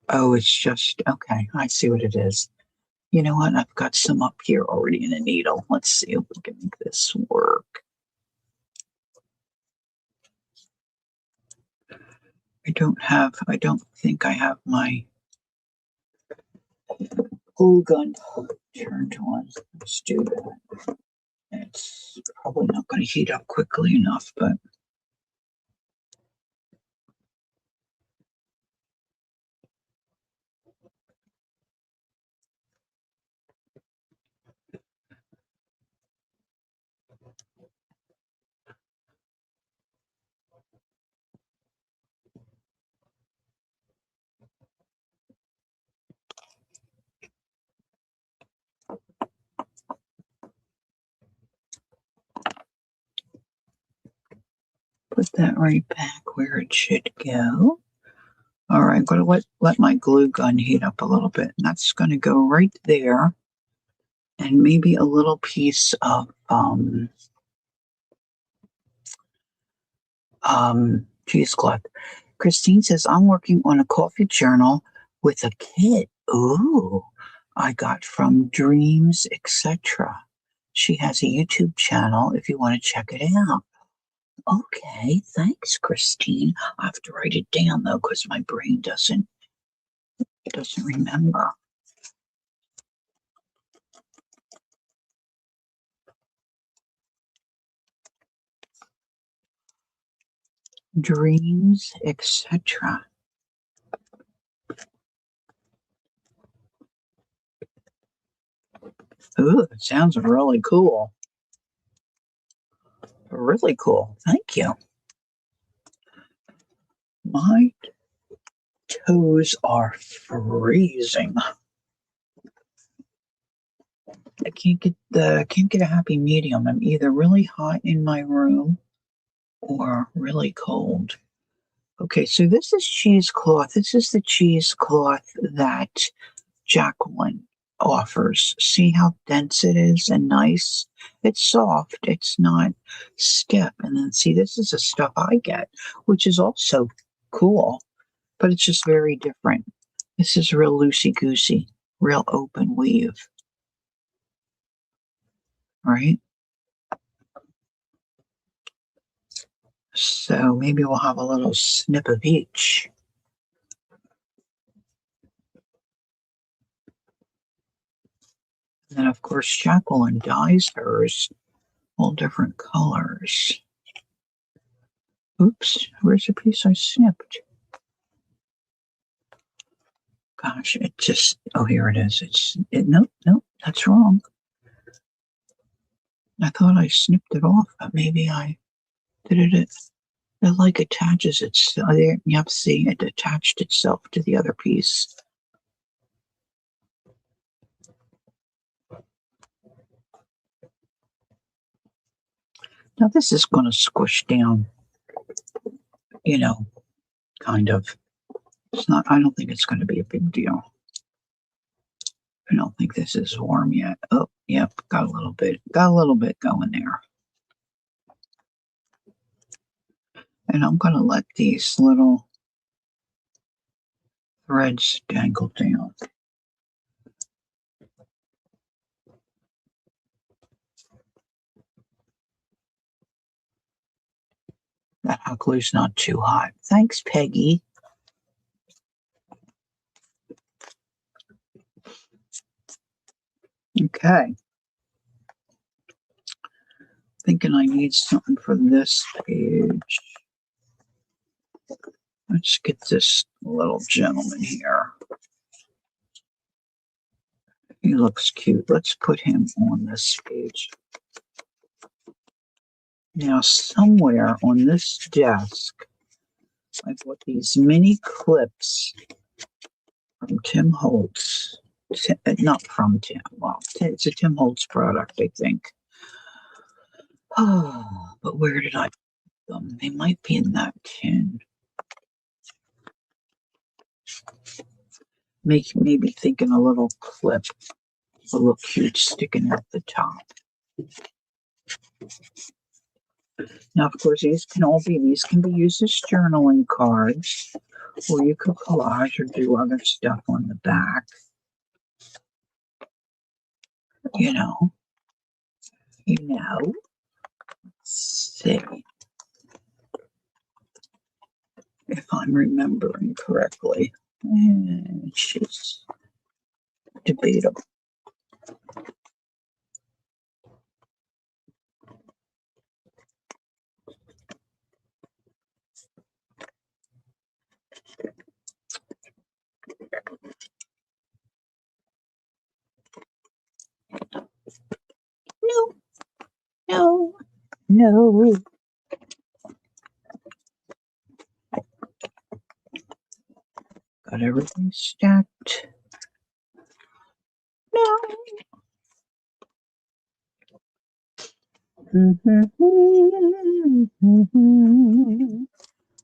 Oh, it's just okay. I see what it is. You know what? I've got some up here already in a needle. Let's see if we can make this work. I don't think I have my glue gun turned on. Let's do that. It's probably not going to heat up quickly enough, but put that right back where it should go. All right, I'm going to let my glue gun heat up a little bit. And that's going to go right there. And maybe a little piece of cheesecloth. Christine says, I'm working on a coffee journal with a kit. Ooh, I got from Dreams, etc. She has a YouTube channel if you want to check it out. Okay, thanks, Christine. I have to write it down though, because my brain doesn't remember. Dreams, etc. Ooh, it sounds really cool. Really cool. Thank you. My toes are freezing. I can't get a happy medium. I'm either really hot in my room or really cold. Okay, so this is cheesecloth. This is the cheesecloth that Jack won. offers. See how dense it is and nice? It's soft, it's not stiff. And then see, this is the stuff I get, which is also cool, but it's just very different. This is real loosey-goosey, real open weave, right? So maybe we'll have a little snip of each. And then, of course, Jacqueline dyes hers all different colors. Oops, where's the piece I snipped? Gosh, it just, oh, here it is. Nope, that's wrong. I thought I snipped it off, but maybe I did it. It like attaches itself. Yep, see, it attached itself to the other piece. Now this is going to squish down, kind of. It's not, I don't think it's going to be a big deal. I don't think this is warm yet. Oh, yep, got a little bit going there. And I'm going to let these little threads dangle down. That hot glue's not too hot. Thanks, Peggy. Okay. Thinking I need something for this page. Let's get this little gentleman here. He looks cute. Let's put him on this page. Now, somewhere on this desk, I've got these mini clips from Tim Holtz. Not from Tim. Well, it's a Tim Holtz product, I think. Oh, but where did I put them? They might be in that tin. Maybe thinking a little clip, a little cute sticking at the top. Now, of course, these can be used as journaling cards, or you could collage or do other stuff on the back. Let's see if I'm remembering correctly. She's debatable. No. Got everything stacked. No.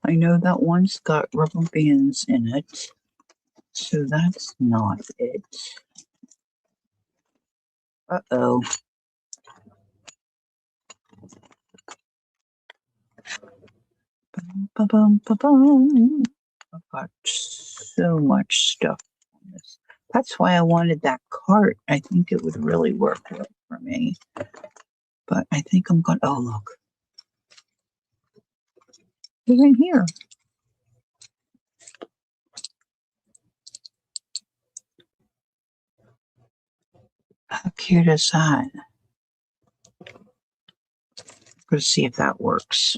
I know that one's got rubber bands in it, so that's not it. Uh-oh. Ba-bum. I've got so much stuff on this. That's why I wanted that cart. I think it would really work well for me. But I think I'm going to, oh, look. They're in here. How cute is that? I'm going to see if that works.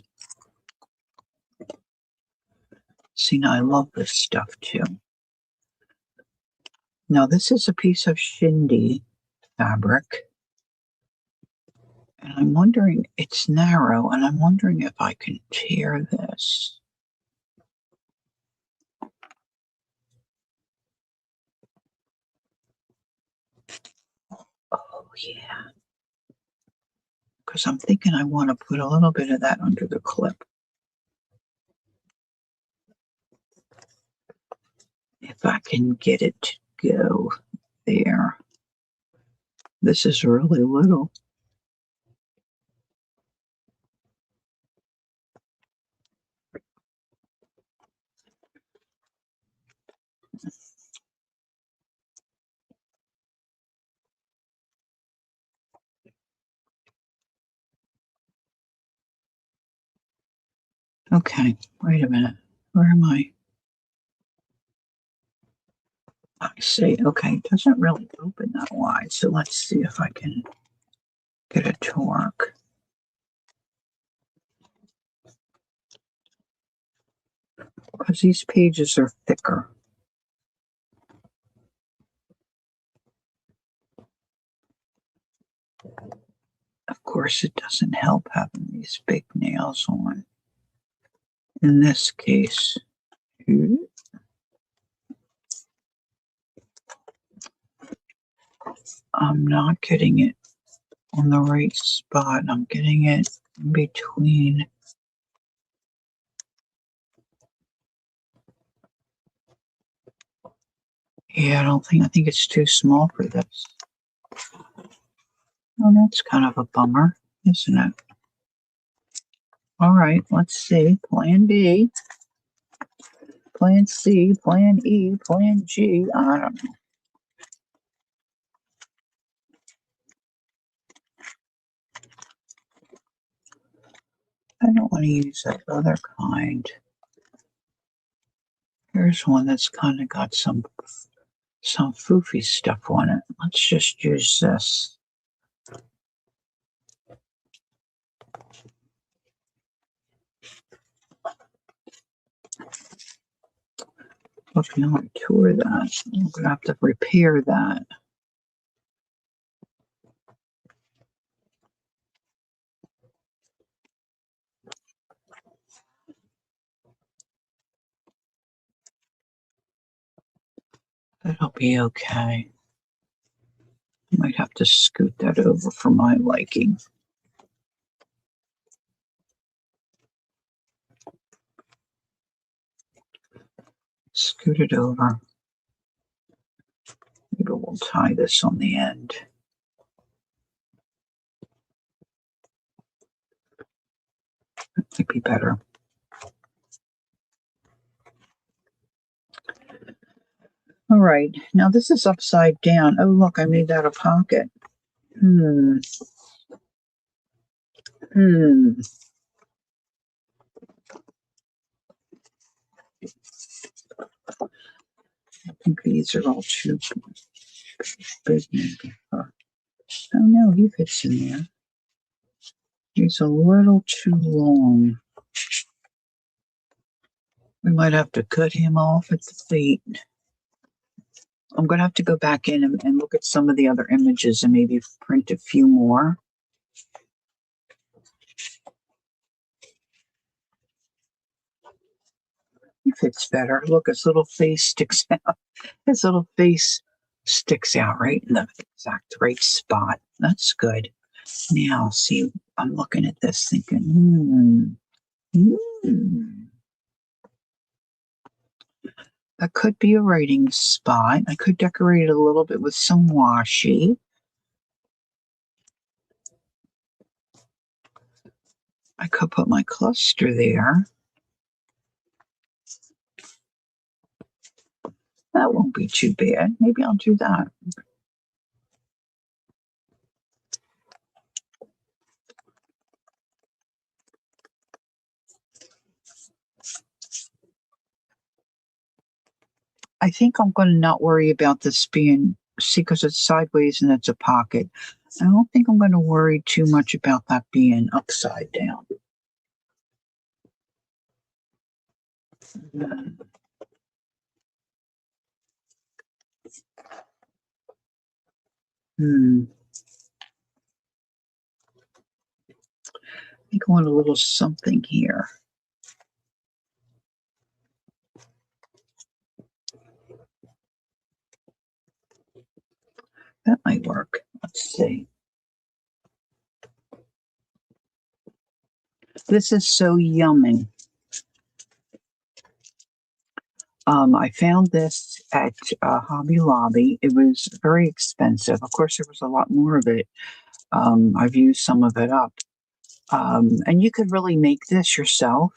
See, now I love this stuff too. Now this is a piece of shindy fabric. And I'm wondering, it's narrow, and I'm wondering if I can tear this. Oh, yeah. Because I'm thinking I want to put a little bit of that under the clip. If I can get it to go there. This is really little. Okay, wait a minute. Where am I? I see. Okay, it doesn't really open that wide. So let's see if I can get it to work. Because these pages are thicker. Of course, it doesn't help having these big nails on. In this case, I'm not getting it on the right spot. I'm getting it in between. Yeah, I think it's too small for this. Well, that's kind of a bummer, isn't it? All right, let's see. Plan B, Plan C, Plan E, Plan G. I don't know. I don't want to use that other kind. Here's one that's kind of got some foofy stuff on it. Let's just use this. Looking on tour that. I'm gonna have to repair that. It'll be okay. Might have to scoot that over for my liking. Scoot it over. Maybe we'll tie this on the end. That might be better. All right, now this is upside down. Oh, look, I made that a pocket. I think these are all too big, maybe. Oh no, he fits in there. He's a little too long. We might have to cut him off at the feet. I'm going to have to go back in and look at some of the other images and maybe print a few more. He fits better. Look, his little face sticks out. His little face sticks out right in the exact right spot. That's good. Now, see, I'm looking at this thinking, that could be a writing spot. I could decorate it a little bit with some washi. I could put my cluster there. That won't be too bad. Maybe I'll do that. I think I'm going to not worry about this being, see, because it's sideways and it's a pocket. I don't think I'm going to worry too much about that being upside down. I think I want a little something here. That might work. Let's see. This is so yummy. I found this at Hobby Lobby. It was very expensive. Of course, there was a lot more of it. I've used some of it up. And you could really make this yourself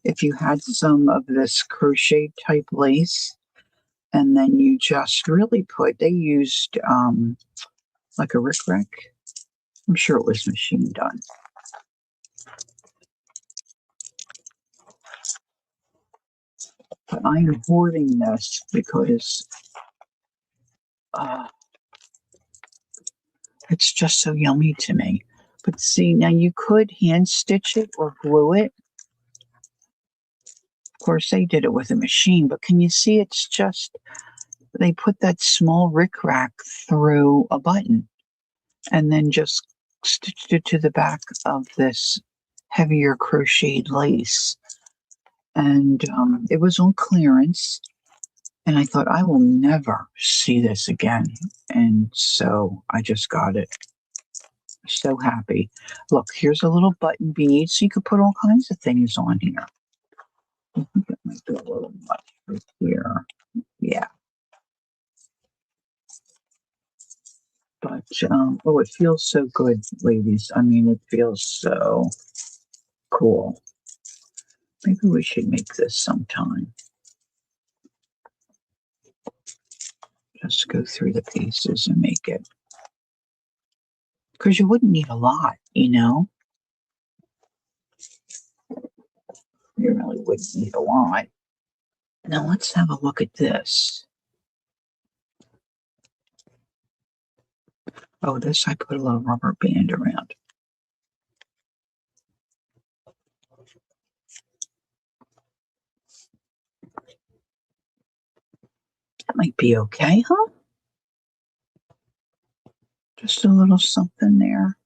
if you had some of this crochet type lace. And then you just really they used like a rickrack. I'm sure it was machine done. But I'm hoarding this because uh, it's just so yummy to me. But see, now you could hand stitch it or glue it. Of course, they did it with a machine, but can you see it's just, they put that small rickrack through a button and then just stitched it to the back of this heavier crocheted lace. And it was on clearance. And I thought, I will never see this again. And so I just got it. So happy. Look, here's a little button bead, so you could put all kinds of things on here. I think it might be a little much right here. Yeah. But, oh, it feels so good, ladies. I mean, it feels so cool. Maybe we should make this sometime. Just go through the pieces and make it. Because you wouldn't need a lot, you know? You really wouldn't need a lot. Now let's have a look at this. Oh, this I put a little rubber band around. That might be okay, huh? Just a little something there.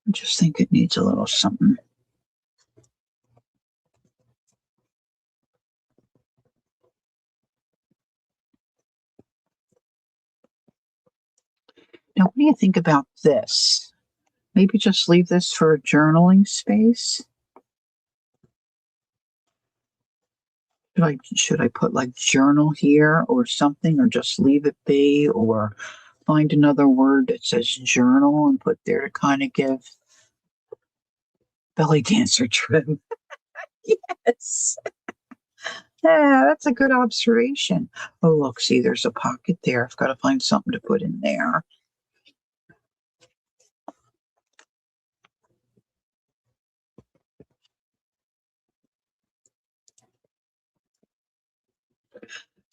I just think it needs a little something. Now, what do you think about this? Maybe just leave this for a journaling space? Should I put like journal here or something, or just leave it be, or find another word that says journal and put there to kind of give belly dancer trim? Yes. Yeah, that's a good observation. Oh, look, see, there's a pocket there. I've got to find something to put in there.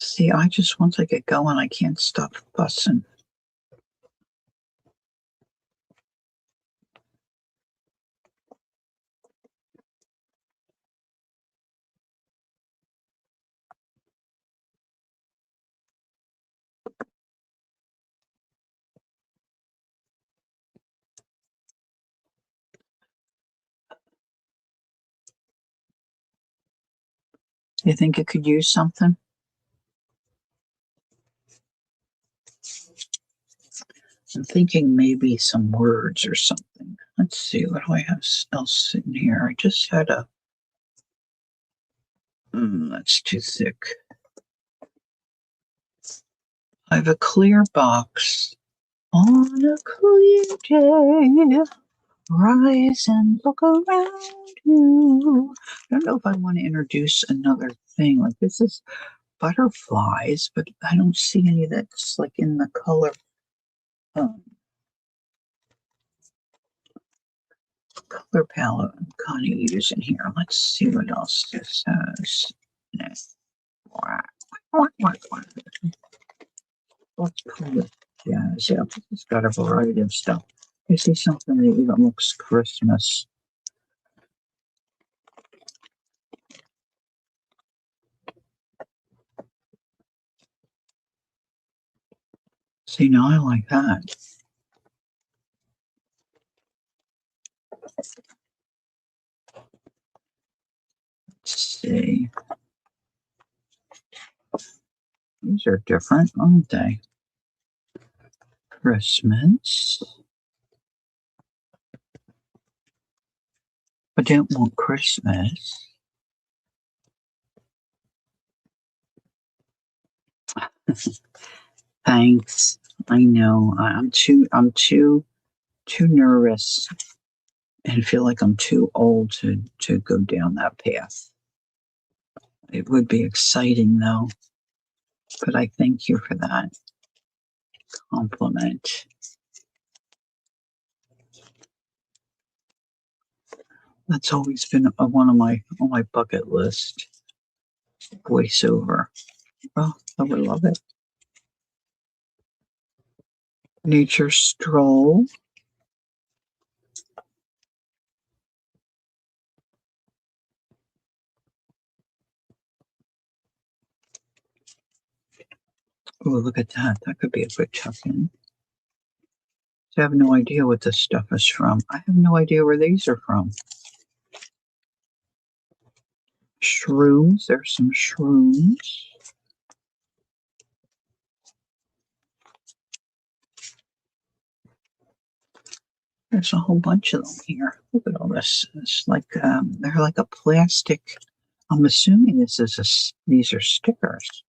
See, once I get going, I can't stop fussing. You think it could use something? I'm thinking maybe some words or something. Let's see, what do I have else sitting here? I just had a. That's too thick. I have a clear box. On a clear day, rise and look around you. I don't know if I want to introduce another thing. Like, this is butterflies, but I don't see any that's like in the color. Um, Color palette I'm kind of using here. Let's see what else this has. Let's pull it. Yeah, it's got a variety of stuff. I see something that even looks Christmas. See, now I like that. Let's see. These are different, aren't they? Christmas. I don't want Christmas. Thanks. I know. I'm too nervous and feel like I'm too old to go down that path. It would be exciting though, but I thank you for that compliment. That's always been one of my on my bucket list. Voiceover. Oh, I would love it. Nature stroll. Oh, look at that. That could be a good tuck in. I have no idea what this stuff is from. I have no idea where these are from. Shrooms. There's some shrooms. There's a whole bunch of them here. Look at all this. It's like they're like a plastic. I'm assuming these are stickers.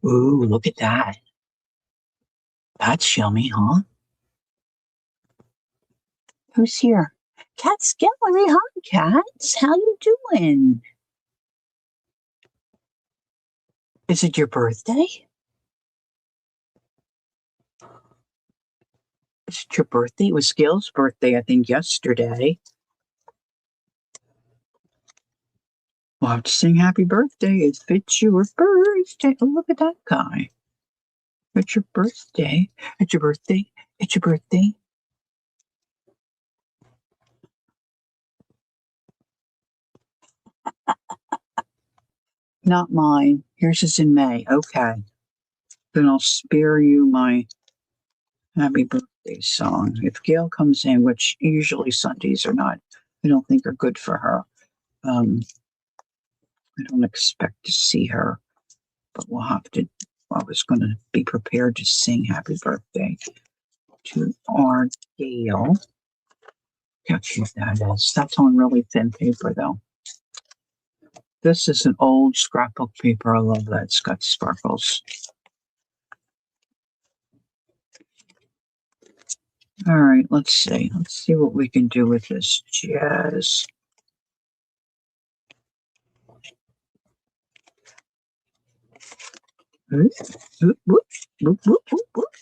Ooh, look at that. That's yummy, huh? Who's here? Cat's Gallery. Hi, Cats. How you doing? Is it your birthday? Is it your birthday? It was Gail's birthday, I think, yesterday. We'll have to sing happy birthday. It's your birthday. Oh, look at that guy. It's your birthday. It's your birthday. It's your birthday. Not mine. Yours is in May. Okay. Then I'll spare you my happy birthday song. If Gail comes in, which usually Sundays are not, I don't think are good for her. I don't expect to see her, but we'll have to. I was going to be prepared to sing happy birthday to our Gail. How cute that is. That's on really thin paper, though. This is an old scrapbook paper. I love that. It's got sparkles. All right, let's see. Let's see what we can do with this jazz. Whoop, whoop, whoop, whoop, whoop, whoop.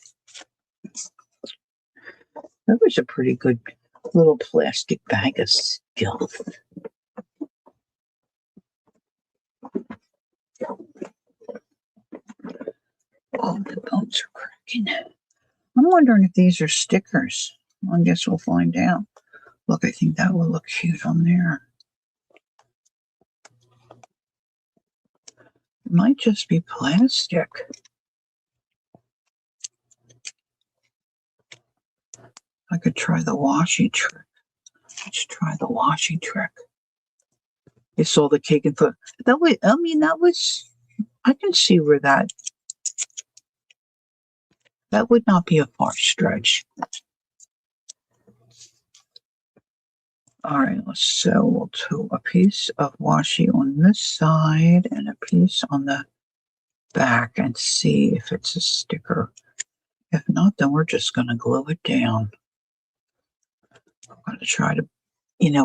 That was a pretty good little plastic bag of stuff. Oh, the bones are cracking. I'm wondering if these are stickers. Well, I guess we'll find out. Look, I think that will look cute on there. It might just be plastic. I could try the washi trick. Let's try the washi trick. You saw the cake and thought, I can see where that would not be a far stretch. All right, so we'll do a piece of washi on this side and a piece on the back and see if it's a sticker. If not, then we're just going to glue it down. I'm going to try to,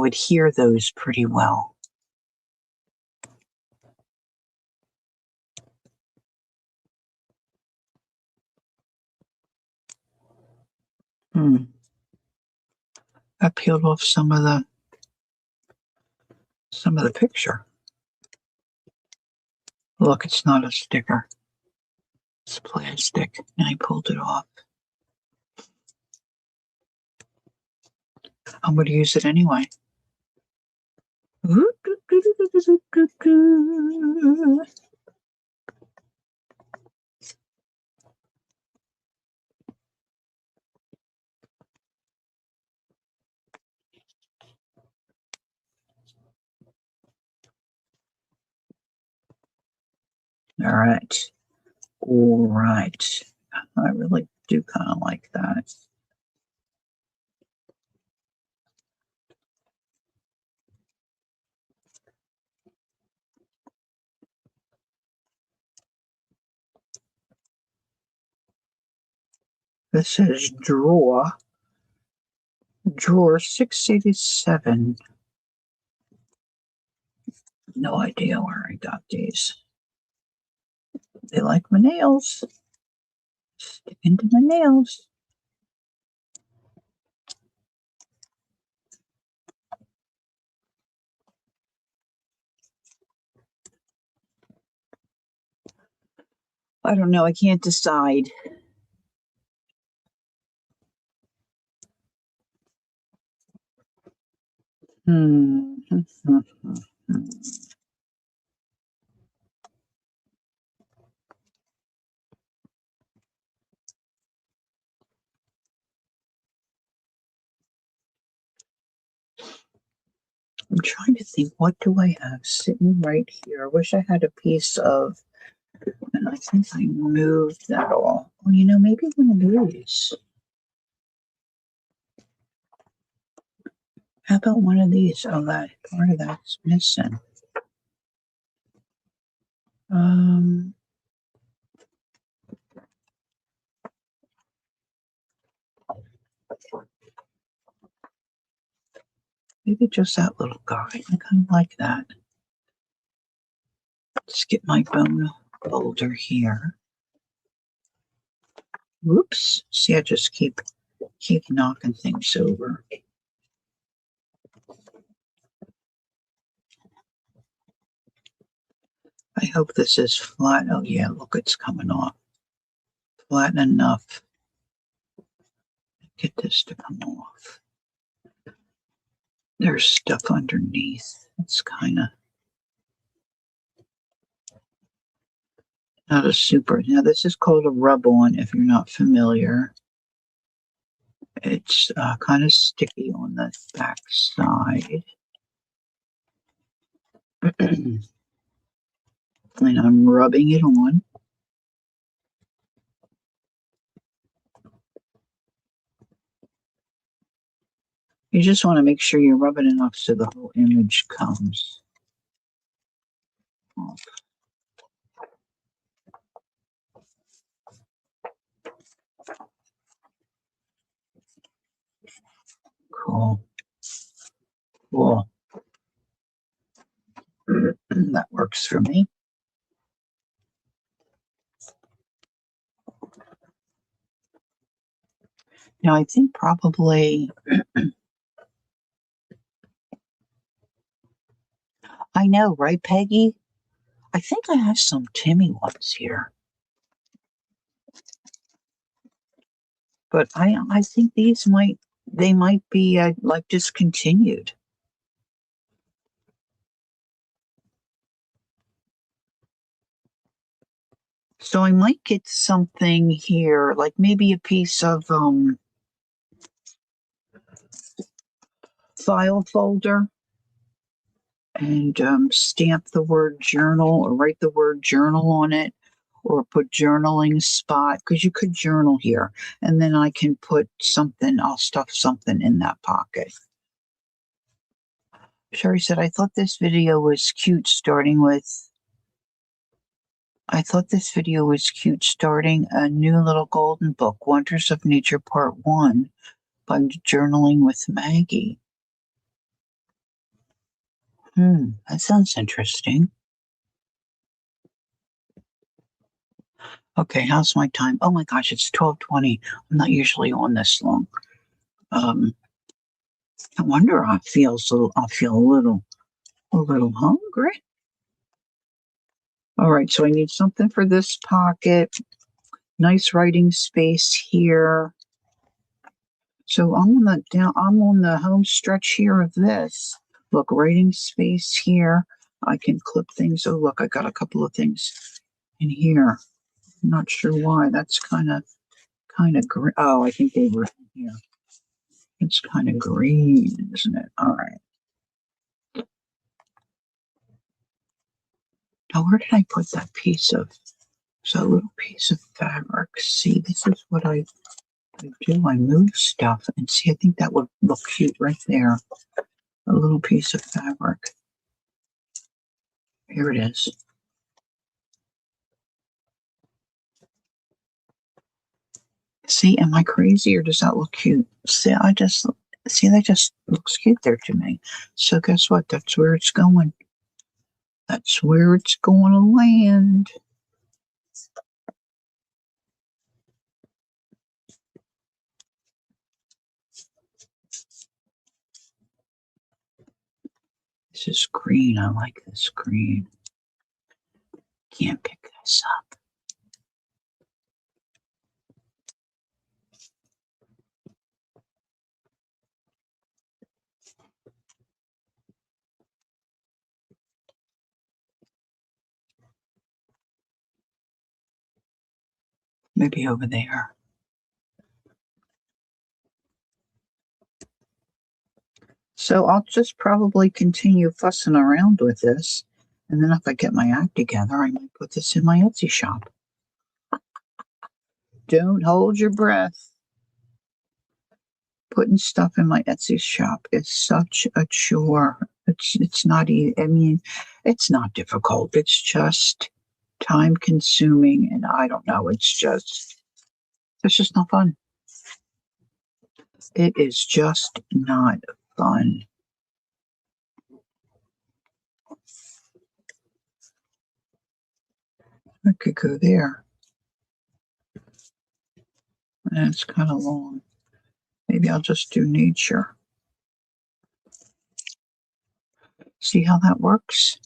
adhere those pretty well. I peeled off some of the picture. Look, it's not a sticker. It's plastic, and I pulled it off. I'm going to use it anyway. All right. All right. I really do kind of like that. This says drawer 687. No idea where I got these. They like my nails. Stick into my nails. I don't know. I can't decide. Hmm. I'm trying to think, what do I have sitting right here? I wish I had a piece of, and I think I moved that all. Well, maybe one of these. How about one of these? Oh, that part of that's missing. Maybe just that little guy. I kind of like that. Let's get my bone folder here. Whoops. See, I just keep knocking things over. I hope this is flat. Oh, yeah, look, it's coming off. Flat enough. Get this to come off. There's stuff underneath. It's kind of not a super. Now, this is called a rub-on if you're not familiar. It's kind of sticky on the back side. And I'm rubbing it on. You just want to make sure you rub it enough so the whole image comes off. Cool. Cool. That works for me. Now, I think probably, I know, right, Peggy? I think I have some Timmy ones here. But I think these might be like discontinued. So I might get something here, like maybe a piece of file folder and stamp the word journal or write the word journal on it or put journaling spot, because you could journal here. And then I can put something, I'll stuff something in that pocket. Sherry said, I thought this video was cute starting a new little golden book, Wonders of Nature Part 1 by Journaling with Maggie. That sounds interesting. Okay, how's my time? Oh my gosh, it's 12:20. I'm not usually on this long. I wonder I'll feel a little hungry. All right, so I need something for this pocket. Nice writing space here. So I'm on the home stretch here of this. Look, writing space here. I can clip things. Oh, look, I got a couple of things in here. I'm not sure why. That's kind of green. Oh, I think they were in here. It's kind of green, isn't it? All right. Now, where did I put that piece of? So a little piece of fabric. See, this is what I do. I move stuff, and see, I think that would look cute right there. A little piece of fabric. Here it is. See, am I crazy or does that look cute? See, that just looks cute there to me. So guess what? That's where it's going. That's where it's going to land. This is green. I like this green. Can't pick this up. Maybe over there. So I'll just probably continue fussing around with this. And then if I get my act together, I might put this in my Etsy shop. Don't hold your breath. Putting stuff in my Etsy shop is such a chore. It's not easy. I mean, it's not difficult. It's just time consuming, and I don't know. It's just not fun. It is just not fun. I could go there. And it's kind of long. Maybe I'll just do nature. See how that works?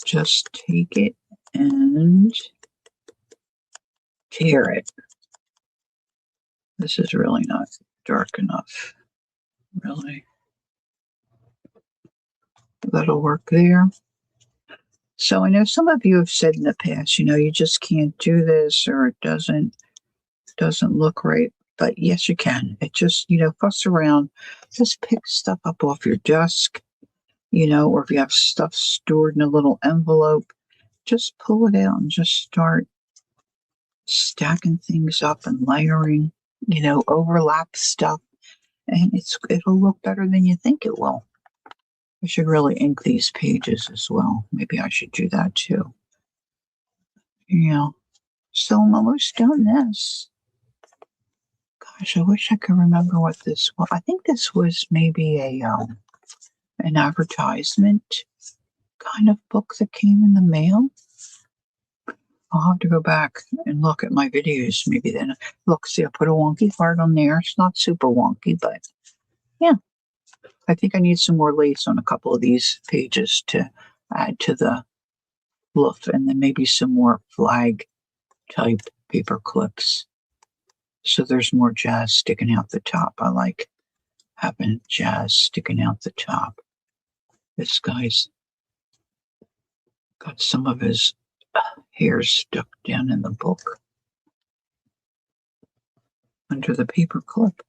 Just take it and tear it. This is really not dark enough. Really. That'll work there. So I know some of you have said in the past, you just can't do this or it doesn't look right. But yes, you can. It just, fuss around. Just pick stuff up off your desk, or if you have stuff stored in a little envelope, just pull it out and just start stacking things up and layering, overlap stuff. And it'll look better than you think it will. I should really ink these pages as well. Maybe I should do that too. Yeah. So I'm almost done this. Gosh, I wish I could remember what this was. I think this was maybe an advertisement kind of book that came in the mail. I'll have to go back and look at my videos. Maybe then look, see, I put a wonky heart on there. It's not super wonky, but yeah. I think I need some more lace on a couple of these pages to add to the look, and then maybe some more flag type paper clips. So there's more jazz sticking out the top. I like having jazz sticking out the top. This guy's got some of his hair stuck down in the book under the paper clip.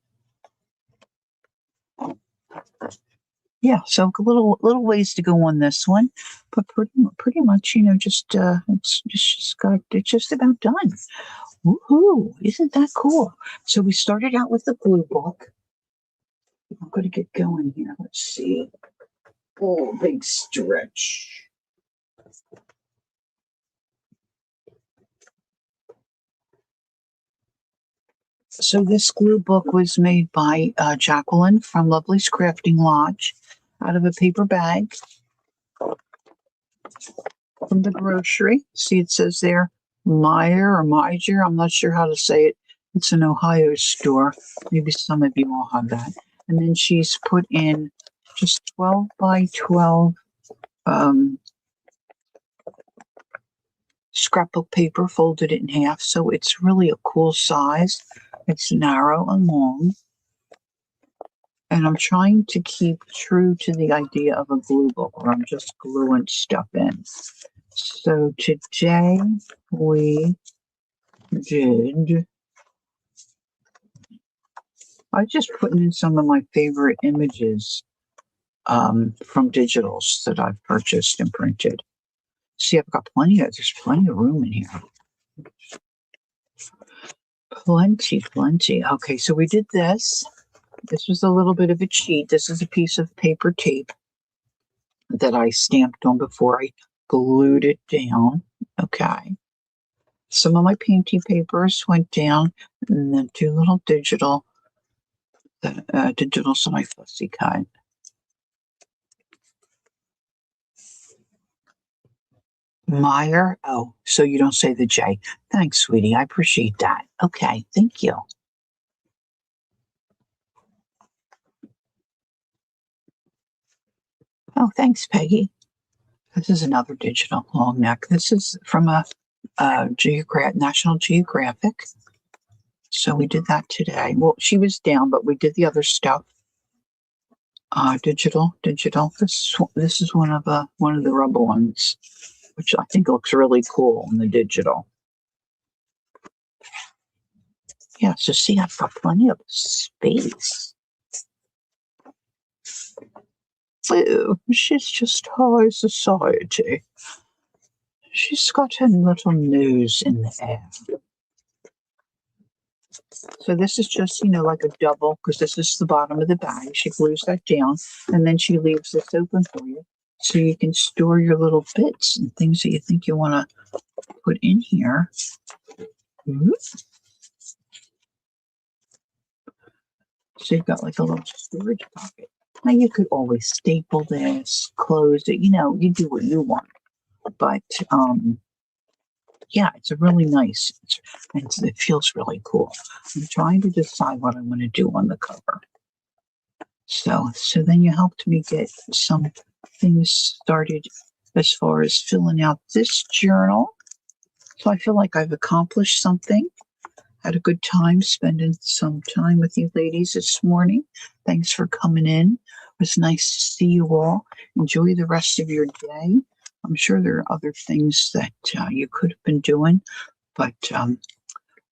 Yeah, so a little ways to go on this one, but pretty much, it's just about done. Woohoo! Isn't that cool? So we started out with the glue book. I'm going to get going here. Let's see. Oh, big stretch. So this glue book was made by Jacqueline from Lovely's Crafting Lodge out of a paper bag from the grocery. See, it says there, Meyer or Meijer. I'm not sure how to say it. It's an Ohio store. Maybe some of you all have that. And then she's put in just 12 by 12 scrapbook paper, folded it in half. So it's really a cool size. It's narrow and long. And I'm trying to keep true to the idea of a glue book where I'm just gluing stuff in. So today we did, I was just putting in some of my favorite images from digitals that I've purchased and printed. See, I've got there's plenty of room in here. Plenty. Okay, so we did this. This was a little bit of a cheat. This is a piece of paper tape that I stamped on before I glued it down. Okay. Some of my painting papers went down, and then two little digital, digitals on my fussy cut. Meyer. Oh, so you don't say the J. Thanks, sweetie. I appreciate that. Okay, thank you. Oh, thanks, Peggy. This is another digital long neck. This is from a National Geographic. So we did that today. Well, she was down, but we did the other stuff. Digital. This is one of the rubber ones, which I think looks really cool in the digital. Yeah, so see, I've got plenty of space. Oh, she's just high society. She's got her little nose in the air. So this is just, like a double, because this is the bottom of the bag. She glues that down, and then she leaves this open for you, so you can store your little bits and things that you think you want to put in here. So you've got like a little storage pocket. Now you could always staple this, close it, you do what you want. But yeah, it's a really nice, and it feels really cool. I'm trying to decide what I want to do on the cover. So then you helped me get some things started as far as filling out this journal. So I feel like I've accomplished something. Had a good time spending some time with you ladies this morning. Thanks for coming in. It was nice to see you all. Enjoy the rest of your day. I'm sure there are other things that you could have been doing, but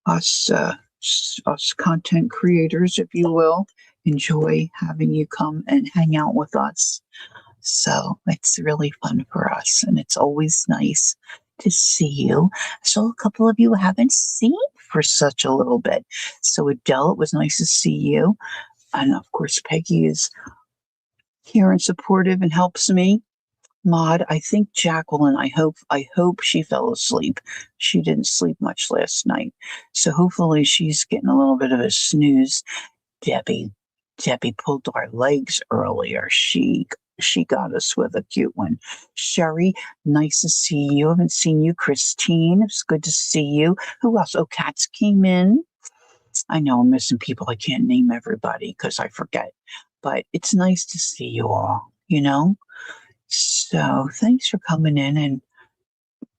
us content creators, if you will, enjoy having you come and hang out with us. So it's really fun for us, and it's always nice to see you. So a couple of you haven't seen for such a little bit. So Adele, it was nice to see you. And of course, Peggy is here and supportive and helps me. Maud, I think Jacqueline, I hope she fell asleep. She didn't sleep much last night. So hopefully she's getting a little bit of a snooze. Debbie pulled our legs earlier. She got us with a cute one. Sherry, nice to see you. I haven't seen you. Christine, it's good to see you. Who else? Oh, Cats came in. I know I'm missing people. I can't name everybody because I forget. But it's nice to see you all, So thanks for coming in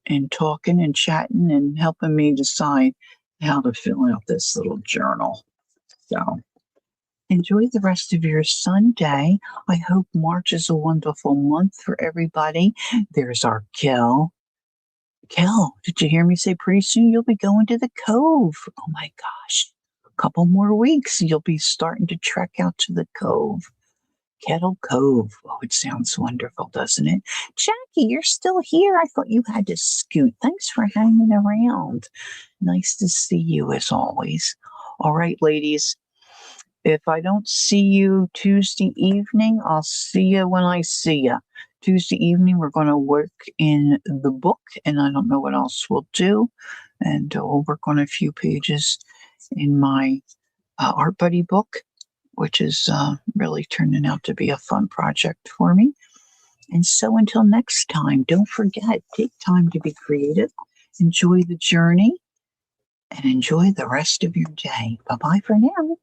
and talking and chatting and helping me decide how to fill out this little journal. So enjoy the rest of your Sunday. I hope March is a wonderful month for everybody. There's our Kel. Kel, did you hear me say pretty soon you'll be going to the Cove? Oh my gosh. A couple more weeks, you'll be starting to trek out to the Cove. Kettle Cove. Oh, it sounds wonderful, doesn't it? Jackie, you're still here. I thought you had to scoot. Thanks for hanging around. Nice to see you as always. All right, ladies. If I don't see you Tuesday evening, I'll see you when I see you. Tuesday evening, we're going to work in the book, and I don't know what else we'll do. And we'll work on a few pages in my Art Buddy book, which is really turning out to be a fun project for me. And so until next time, don't forget, take time to be creative, enjoy the journey, and enjoy the rest of your day. Bye-bye for now.